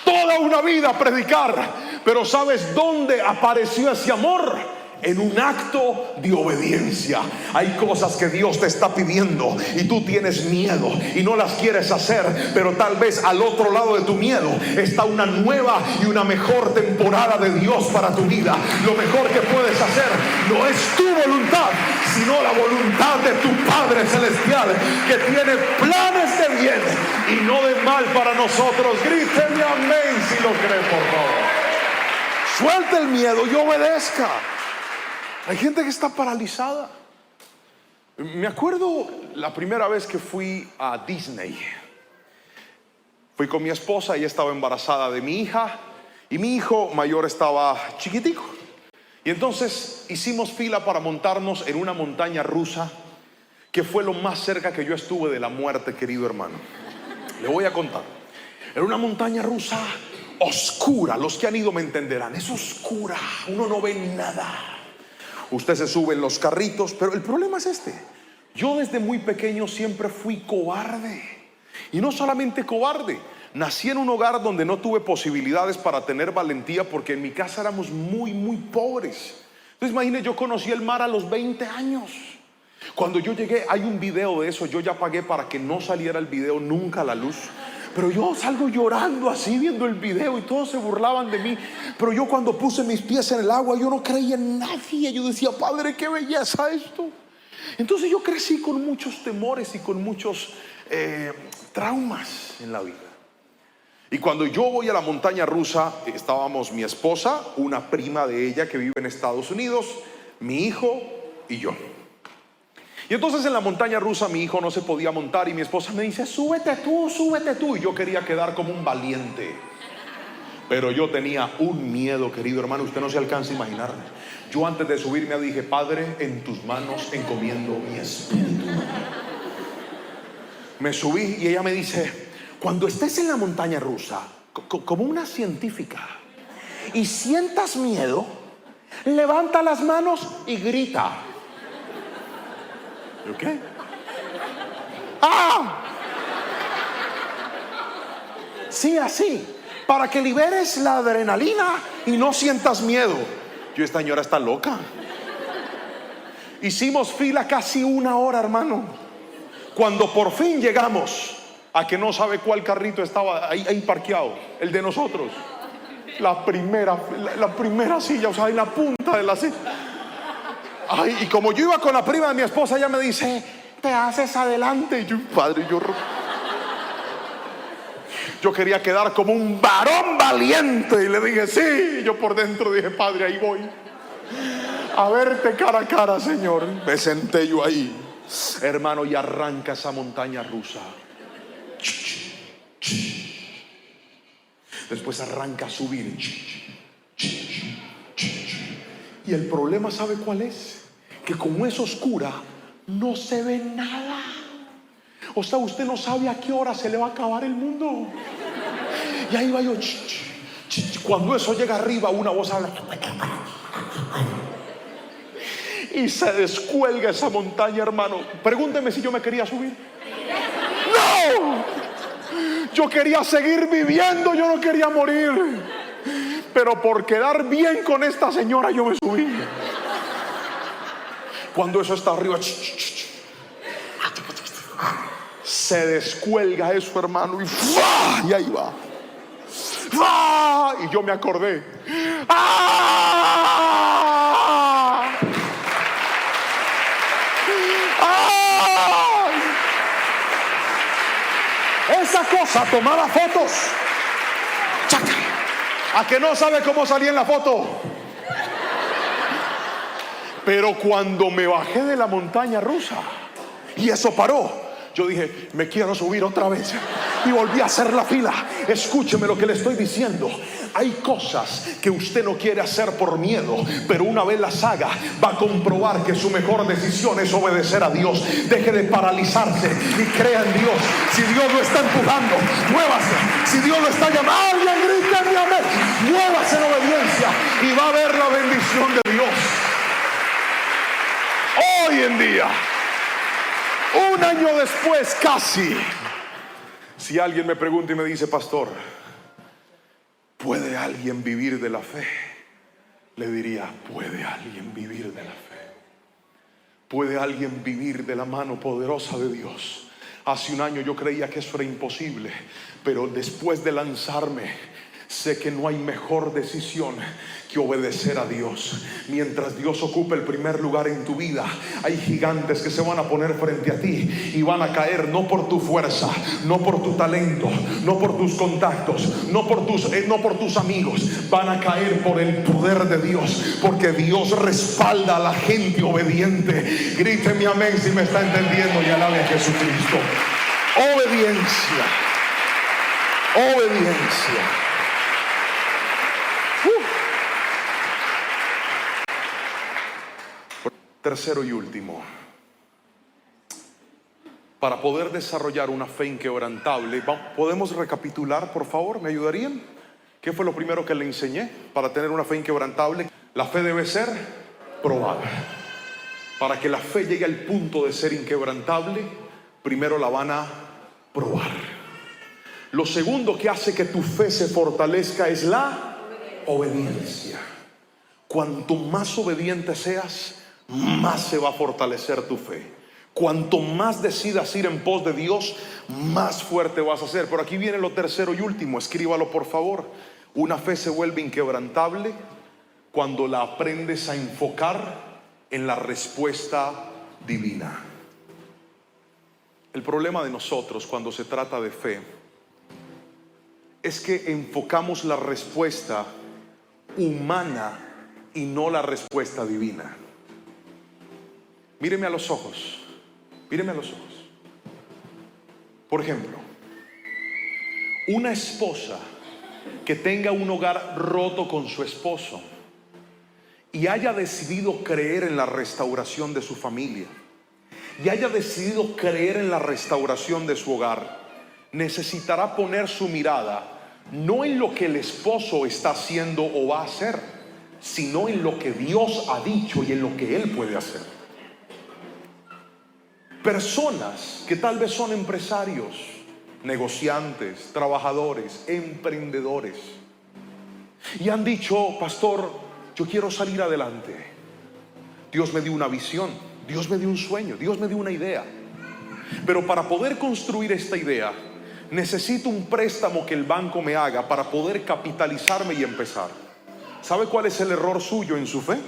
Toda una vida predicar. Pero ¿sabes dónde apareció ese amor? en un acto de obediencia. Hay cosas que Dios te está pidiendo y tú tienes miedo y no las quieres hacer, pero tal vez al otro lado de tu miedo está una nueva y una mejor temporada de Dios para tu vida. Lo mejor que puedes hacer no es tu voluntad, sino la voluntad de tu Padre Celestial, que tiene planes de bien y no de mal para nosotros. Grítenme amén si lo creen, por favor. Suelte el miedo y obedezca. Hay gente que está paralizada. Me acuerdo la primera vez que fui a Disney. Fui con mi esposa, ella estaba embarazada de mi hija y mi hijo mayor estaba chiquitico. Y entonces hicimos fila para montarnos en una montaña rusa, que fue lo más cerca que yo estuve de la muerte, querido hermano. Le voy a contar. Era una montaña rusa oscura. Los que han ido me entenderán. Es oscura, uno no ve nada. Usted se sube en los carritos, pero el problema es este. Yo desde muy pequeño siempre fui cobarde. Y no solamente cobarde, nací en un hogar donde no tuve posibilidades para tener valentía, porque en mi casa éramos muy pobres. Entonces imagínese, yo conocí el mar a los 20 años. Cuando yo llegué, hay un video de eso. Yo ya pagué para que no saliera el video nunca a la luz, pero yo salgo llorando así viendo el video y todos se burlaban de mí. Pero yo, cuando puse mis pies en el agua, yo no creía en nadie. Yo decía: Padre, qué belleza esto. Entonces yo crecí con muchos temores y con muchos traumas en la vida. Y cuando yo voy a la montaña rusa, estábamos mi esposa, una prima de ella que vive en Estados Unidos, mi hijo y yo. Y entonces en la montaña rusa mi hijo no se podía montar y mi esposa me dice: súbete tú. Y yo quería quedar como un valiente, pero yo tenía un miedo, querido hermano, usted no se alcanza a imaginar. Yo antes de subirme dije: Padre, en tus manos encomiendo mi espíritu. Me subí y ella me dice: cuando estés en la montaña rusa, como una científica, y sientas miedo, levanta las manos y grita. ¿Ok? ¡Ah! Sí, así, para que liberes la adrenalina y no sientas miedo. Yo: esta señora está loca. Hicimos fila casi 1 hora, hermano. Cuando por fin llegamos a que no sabe cuál carrito estaba ahí parqueado, el de nosotros, la primera silla, o sea, en la punta de la silla. Ay, y como yo iba con la prima de mi esposa, ella me dice: te haces adelante. Y yo: Padre, yo quería quedar como un varón valiente y le dije sí. Y yo por dentro dije: Padre, ahí voy a verte cara a cara, Señor. Me senté yo ahí, hermano, y arranca esa montaña rusa. Después arranca a subir. Y el problema, ¿sabe cuál es? Que como es oscura, no se ve nada. O sea, usted no sabe a qué hora se le va a acabar el mundo. Y ahí va yo. Cuando eso llega arriba, una voz habla y se descuelga esa montaña, hermano. Pregúnteme si yo me quería subir. ¡No! Yo quería seguir viviendo, yo no quería morir. Pero por quedar bien con esta señora, yo me subí. Cuando eso está arriba, se descuelga eso, hermano, y ahí va. Y yo me acordé. Esa cosa tomaba fotos. ¡Chaca! ¿A que no sabe cómo salí en la foto? Pero cuando me bajé de la montaña rusa y eso paró, yo dije: me quiero subir otra vez. Y volví a hacer la fila. Escúcheme lo que le estoy diciendo. Hay cosas que usted no quiere hacer por miedo, pero una vez las haga, va a comprobar que su mejor decisión es obedecer a Dios. Deje de paralizarse y crea en Dios. Si Dios lo está empujando, muévase. Si Dios lo está llamando, alguien grita mi amén. Muévase en obediencia y va a ver la bendición de Dios. Hoy en día, 1 año después casi, si alguien me pregunta y me dice: pastor, ¿puede alguien vivir de la fe? le diría: ¿puede alguien vivir de la fe? ¿Puede alguien vivir de la mano poderosa de Dios? Hace un año yo creía que eso era imposible, pero después de lanzarme, sé que no hay mejor decisión que obedecer a Dios. Mientras Dios ocupe el primer lugar en tu vida, hay gigantes que se van a poner frente a ti y van a caer no por tu fuerza, no por tu talento, no por tus contactos, no por tus amigos. Van a caer por el poder de Dios, porque Dios respalda a la gente obediente. Gríteme amén si me está entendiendo y alabe a Jesucristo. Obediencia. Obediencia. Tercero y último, para poder desarrollar una fe inquebrantable, ¿podemos recapitular, por favor? ¿Me ayudarían? ¿Qué fue lo primero que le enseñé para tener una fe inquebrantable? La fe debe ser probada. Para que la fe llegue al punto de ser inquebrantable, primero la van a probar. Lo segundo que hace que tu fe se fortalezca es la obediencia. Cuanto más obediente seas, más se va a fortalecer tu fe. Cuanto más decidas ir en pos de Dios, más fuerte vas a ser. Pero aquí viene lo tercero y último, escríbalo por favor. Una fe se vuelve inquebrantable cuando la aprendes a enfocar en la respuesta divina. El problema de nosotros cuando se trata de fe es que enfocamos la respuesta humana y no la respuesta divina. Míreme a los ojos. Míreme a los ojos. Por ejemplo, una esposa que tenga un hogar roto con su esposo y haya decidido creer en la restauración de su familia y haya decidido creer en la restauración de su hogar, necesitará poner su mirada no en lo que el esposo está haciendo o va a hacer, sino en lo que Dios ha dicho y en lo que él puede hacer. Personas que tal vez son empresarios, negociantes, trabajadores, emprendedores, y han dicho: pastor, yo quiero salir adelante. Dios me dio una visión, Dios me dio un sueño, Dios me dio una idea, pero para poder construir esta idea necesito un préstamo que el banco me haga para poder capitalizarme y empezar. ¿Sabe cuál es el error suyo en su fe?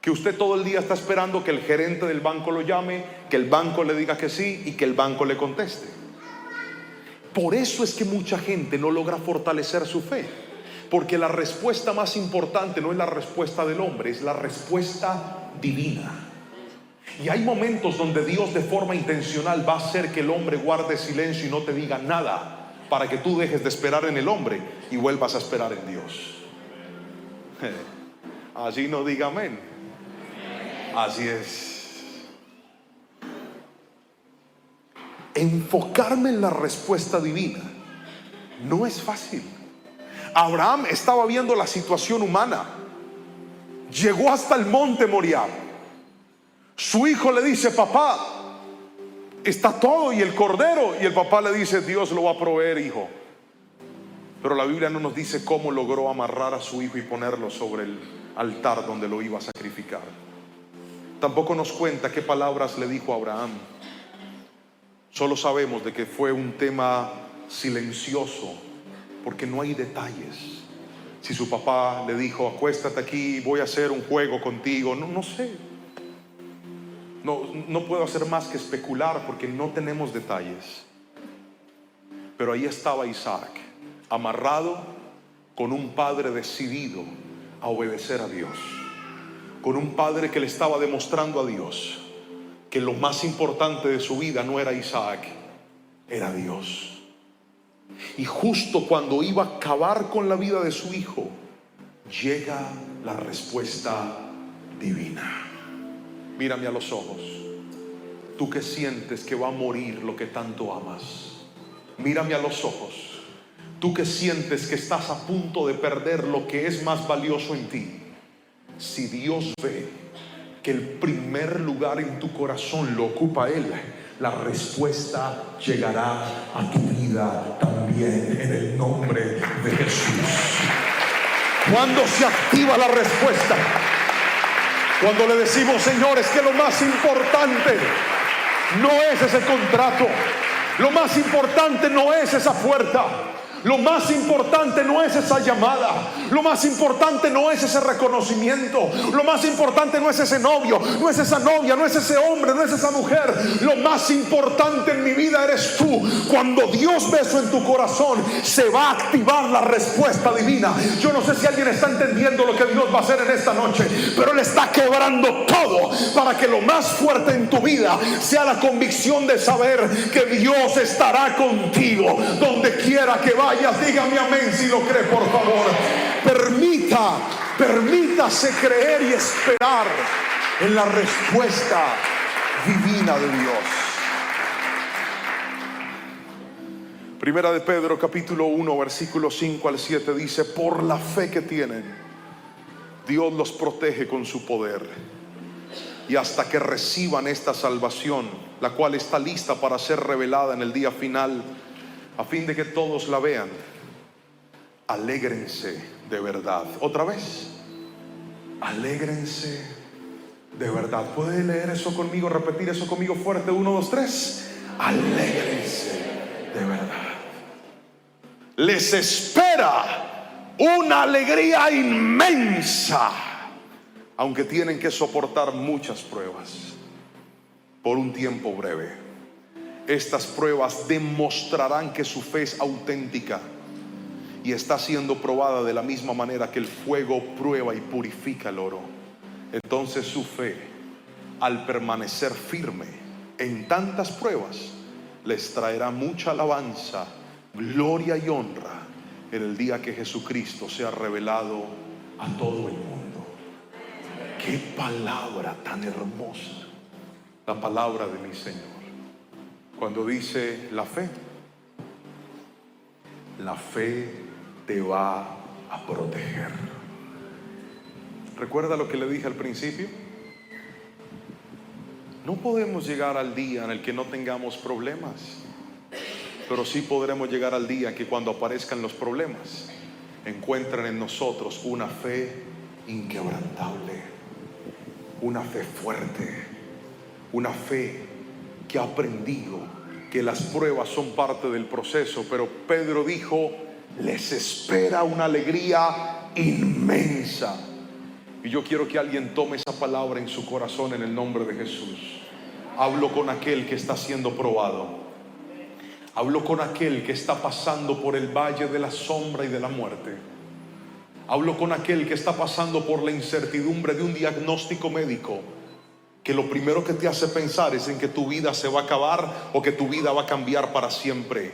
Que usted todo el día está esperando que el gerente del banco lo llame, que el banco le diga que sí y que el banco le conteste. Por eso es que mucha gente no logra fortalecer su fe, porque la respuesta más importante no es la respuesta del hombre, es la respuesta divina. Y hay momentos donde Dios de forma intencional va a hacer que el hombre guarde silencio y no te diga nada, para que tú dejes de esperar en el hombre y vuelvas a esperar en Dios. Allí no diga amén. Así es. Enfocarme en la respuesta divina no es fácil. Abraham estaba viendo la situación humana. Llegó hasta el monte Moriah. Su hijo le dice: papá, está todo y el cordero. Y el papá le dice: Dios lo va a proveer, hijo. Pero la Biblia no nos dice cómo logró amarrar a su hijo y ponerlo sobre el altar donde lo iba a sacrificar. Tampoco nos cuenta qué palabras le dijo a Abraham. Solo sabemos de que fue un tema silencioso, porque no hay detalles. Si su papá le dijo: acuéstate aquí, voy a hacer un juego contigo, no sé. No puedo hacer más que especular porque no tenemos detalles. Pero ahí estaba Isaac, amarrado con un padre decidido a obedecer a Dios, con un padre que le estaba demostrando a Dios que lo más importante de su vida no era Isaac, era Dios. Y justo cuando iba a acabar con la vida de su hijo, llega la respuesta divina. Mírame a los ojos. Tú que sientes que va a morir lo que tanto amas, mírame a los ojos. Tú que sientes que estás a punto de perder lo que es más valioso en ti, si Dios ve que el primer lugar en tu corazón lo ocupa Él, la respuesta llegará a tu vida también, en el nombre de Jesús. Cuando se activa la respuesta. Cuando le decimos, Señor, es que lo más importante no es ese contrato. Lo más importante no es esa puerta. Lo más importante no es esa llamada. Lo más importante no es ese reconocimiento. Lo más importante no es ese novio, no es esa novia, no es ese hombre, no es esa mujer. Lo más importante en mi vida eres tú. Cuando Dios ve eso en tu corazón, se va a activar la respuesta divina. Yo no sé si alguien está entendiendo lo que Dios va a hacer en esta noche, pero Él está quebrando todo para que lo más fuerte en tu vida sea la convicción de saber que Dios estará contigo donde quiera que vayas. Dígame amén si lo cree, por favor. Permítase creer y esperar en la respuesta divina de Dios. Primera de Pedro capítulo 1 versículos 5 al 7 dice: por la fe que tienen, Dios los protege con su poder, y hasta que reciban esta salvación, la cual está lista para ser revelada en el día final, a fin de que todos la vean. Alégrense de verdad. Otra vez, alégrense de verdad. ¿Puede leer eso conmigo? Repetir eso conmigo fuerte. 1, 2, 3. Alégrense de verdad. Les espera una alegría inmensa, aunque tienen que soportar muchas pruebas por un tiempo breve. Estas pruebas demostrarán que su fe es auténtica y está siendo probada de la misma manera que el fuego prueba y purifica el oro. Entonces su fe, al permanecer firme en tantas pruebas, les traerá mucha alabanza, gloria y honra en el día que Jesucristo sea revelado a todo el mundo. ¡Qué palabra tan hermosa! La palabra de mi Señor. Cuando dice la fe te va a proteger. ¿Recuerda lo que le dije al principio? No podemos llegar al día en el que no tengamos problemas, pero sí podremos llegar al día que cuando aparezcan los problemas, encuentren en nosotros una fe inquebrantable, una fe fuerte, una fe que ha aprendido que las pruebas son parte del proceso. Pero Pedro dijo: les espera una alegría inmensa. Y yo quiero que alguien tome esa palabra en su corazón en el nombre de Jesús. Hablo con aquel que está siendo probado. Hablo con aquel que está pasando por el valle de la sombra y de la muerte. Hablo con aquel que está pasando por la incertidumbre de un diagnóstico médico, que lo primero que te hace pensar es en que tu vida se va a acabar o que tu vida va a cambiar para siempre.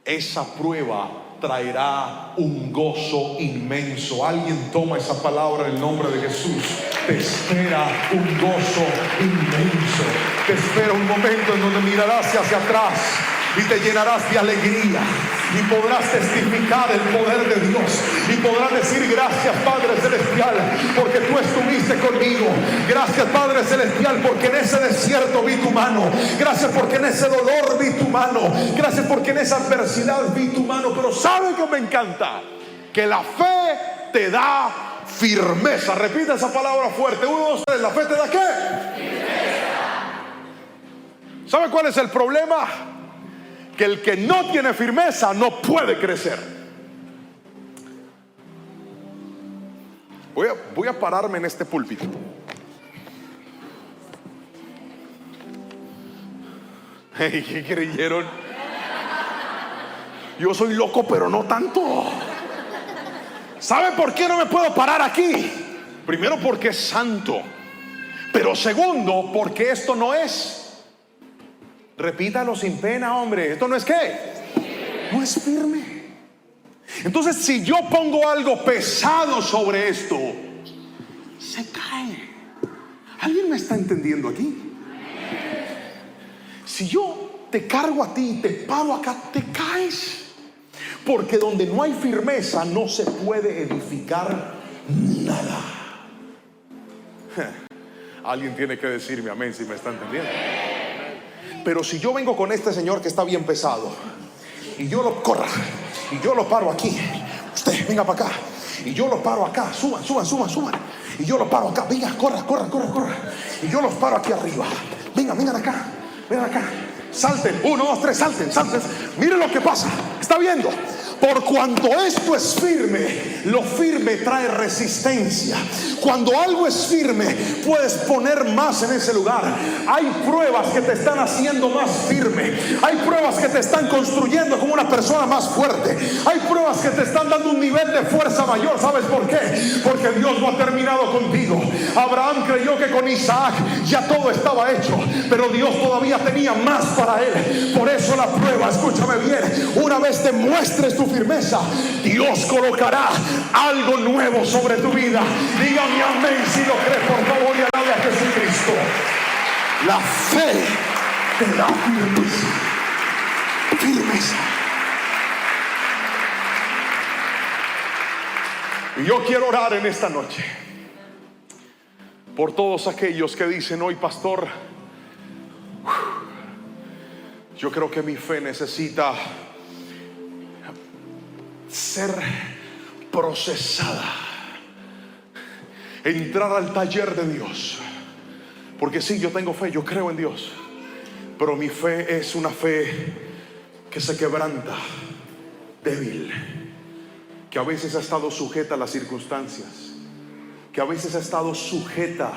Esa prueba traerá un gozo inmenso. Alguien toma esa palabra en el nombre de Jesús. Te espera un gozo inmenso. Te espera un momento en donde mirarás hacia atrás y te llenarás de alegría, y podrás testificar el poder de Dios, y podrás decir: gracias Padre Celestial, porque tú estuviste conmigo. Gracias Padre Celestial, porque en ese desierto vi tu mano. Gracias porque en ese dolor vi tu mano. Gracias porque en esa adversidad vi tu mano. Pero ¿sabe qué me encanta? Que la fe te da firmeza. Repita esa palabra fuerte. 1, 2, 3. ¿La fe te da qué? Firmeza. ¿Sabe cuál es el problema? Que el que no tiene firmeza no puede crecer. Voy a pararme en este púlpito. ¿Qué creyeron? Yo soy loco, pero no tanto. ¿Sabe por qué no me puedo parar aquí? Primero, porque es santo. Pero segundo, porque esto no es. Repítalo sin pena, hombre. ¿Esto no es qué? No es firme. Entonces, si yo pongo algo pesado sobre esto, se cae. ¿Alguien me está entendiendo aquí? Si yo te cargo a ti y te paro acá, te caes. Porque donde no hay firmeza no se puede edificar nada. Alguien tiene que decirme amén si me está entendiendo. Pero si yo vengo con este señor que está bien pesado, y yo lo corra, y yo lo paro aquí, usted venga para acá, y yo los paro acá. Suban. Y yo los paro acá. Venga, corra. Y yo los paro aquí arriba. Vengan acá. Salten. 1, 2, 3, salten. Miren lo que pasa. ¿Está viendo? Por cuanto esto es firme, lo firme trae resistencia. Cuando algo es firme, puedes poner más en ese lugar. Hay pruebas que te están haciendo más firme. Hay pruebas que te están construyendo como una persona más fuerte. Hay pruebas que te están dando un nivel de fuerza mayor. ¿Sabes por qué? Porque Dios no ha terminado contigo. Abraham creyó que con Isaac ya todo estaba hecho, pero Dios todavía tenía más para él. Por eso la prueba, escúchame bien, una vez te muestres tu firmeza, Dios colocará algo nuevo sobre tu vida. Dígame amén si lo crees, por favor, y alabe a Jesucristo. La fe te da firmeza. Y yo quiero orar en esta noche por todos aquellos que dicen hoy, pastor, yo creo que mi fe necesita ser procesada, entrar al taller de Dios. Porque sí, yo tengo fe, yo creo en Dios, pero mi fe es una fe que se quebranta, débil, que a veces ha estado sujeta a las circunstancias, que a veces ha estado sujeta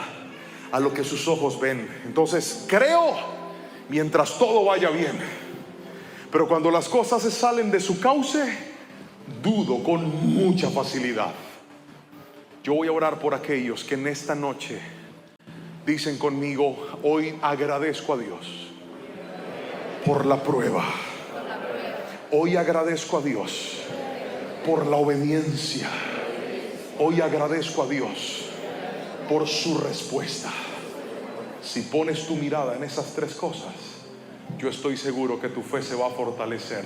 a lo que sus ojos ven. Entonces creo mientras todo vaya bien, pero cuando las cosas se salen de su cauce, dudo con mucha facilidad. Yo voy a orar por aquellos que en esta noche dicen conmigo, hoy agradezco a Dios por la prueba. Hoy agradezco a Dios por la obediencia. Hoy agradezco a Dios por su respuesta. Si pones tu mirada en esas tres cosas, yo estoy seguro que tu fe se va a fortalecer.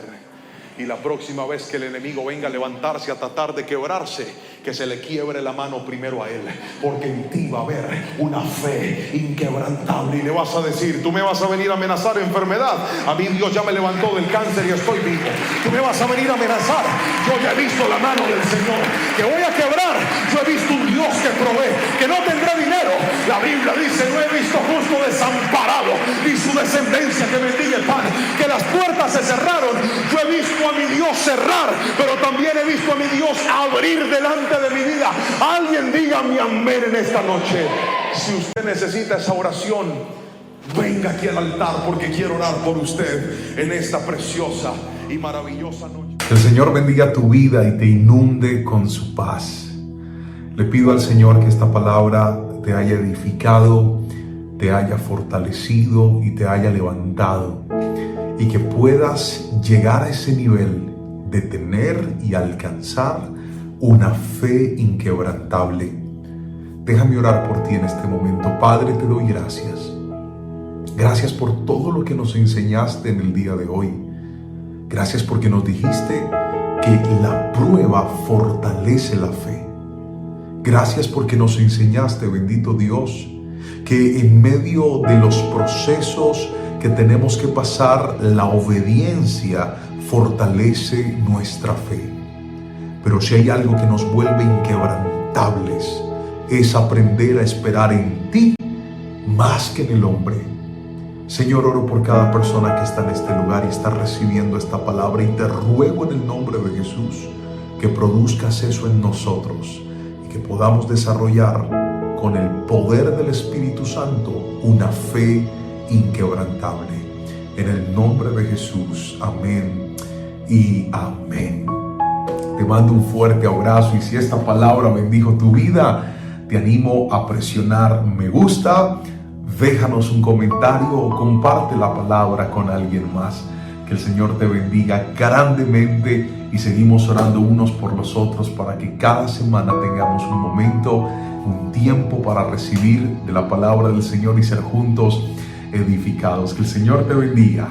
Y la próxima vez que el enemigo venga a levantarse a tratar de quebrarse, que se le quiebre la mano primero a él, porque en ti va a haber una fe inquebrantable. Y le vas a decir, tú me vas a venir a amenazar enfermedad, a mí Dios ya me levantó del cáncer y estoy vivo. Tú me vas a venir a amenazar, yo ya he visto la mano del Señor. Que voy a quebrar, yo he visto un Dios que provee. Que no tendré dinero, la Biblia dice, no he visto justo desamparado, ni su descendencia que bendiga el pan. Que las puertas se cerraron, yo he visto a mi Dios cerrar, pero también he visto a mi Dios abrir delante de mi vida. Alguien diga mi amén en esta noche. Si usted necesita esa oración, venga aquí al altar, porque quiero orar por usted en esta preciosa y maravillosa noche. Que el Señor bendiga tu vida y te inunde con su paz. Le pido al Señor que esta palabra te haya edificado, te haya fortalecido y te haya levantado, y que puedas llegar a ese nivel de tener y alcanzar una fe inquebrantable. Déjame orar por ti en este momento. Padre, te doy gracias. Gracias por todo lo que nos enseñaste en el día de hoy. Gracias porque nos dijiste que la prueba fortalece la fe. Gracias porque nos enseñaste, bendito Dios, que en medio de los procesos que tenemos que pasar, la obediencia fortalece nuestra fe. Pero si hay algo que nos vuelve inquebrantables, es aprender a esperar en ti más que en el hombre. Señor, oro por cada persona que está en este lugar y está recibiendo esta palabra, y te ruego en el nombre de Jesús que produzcas eso en nosotros y que podamos desarrollar con el poder del Espíritu Santo una fe inquebrantable. En el nombre de Jesús, amén y amén. Te mando un fuerte abrazo, y si esta palabra bendijo tu vida, te animo a presionar me gusta, déjanos un comentario o comparte la palabra con alguien más. Que el Señor te bendiga grandemente, y seguimos orando unos por los otros para que cada semana tengamos un momento, un tiempo para recibir de la palabra del Señor y ser juntos edificados. Que el Señor te bendiga.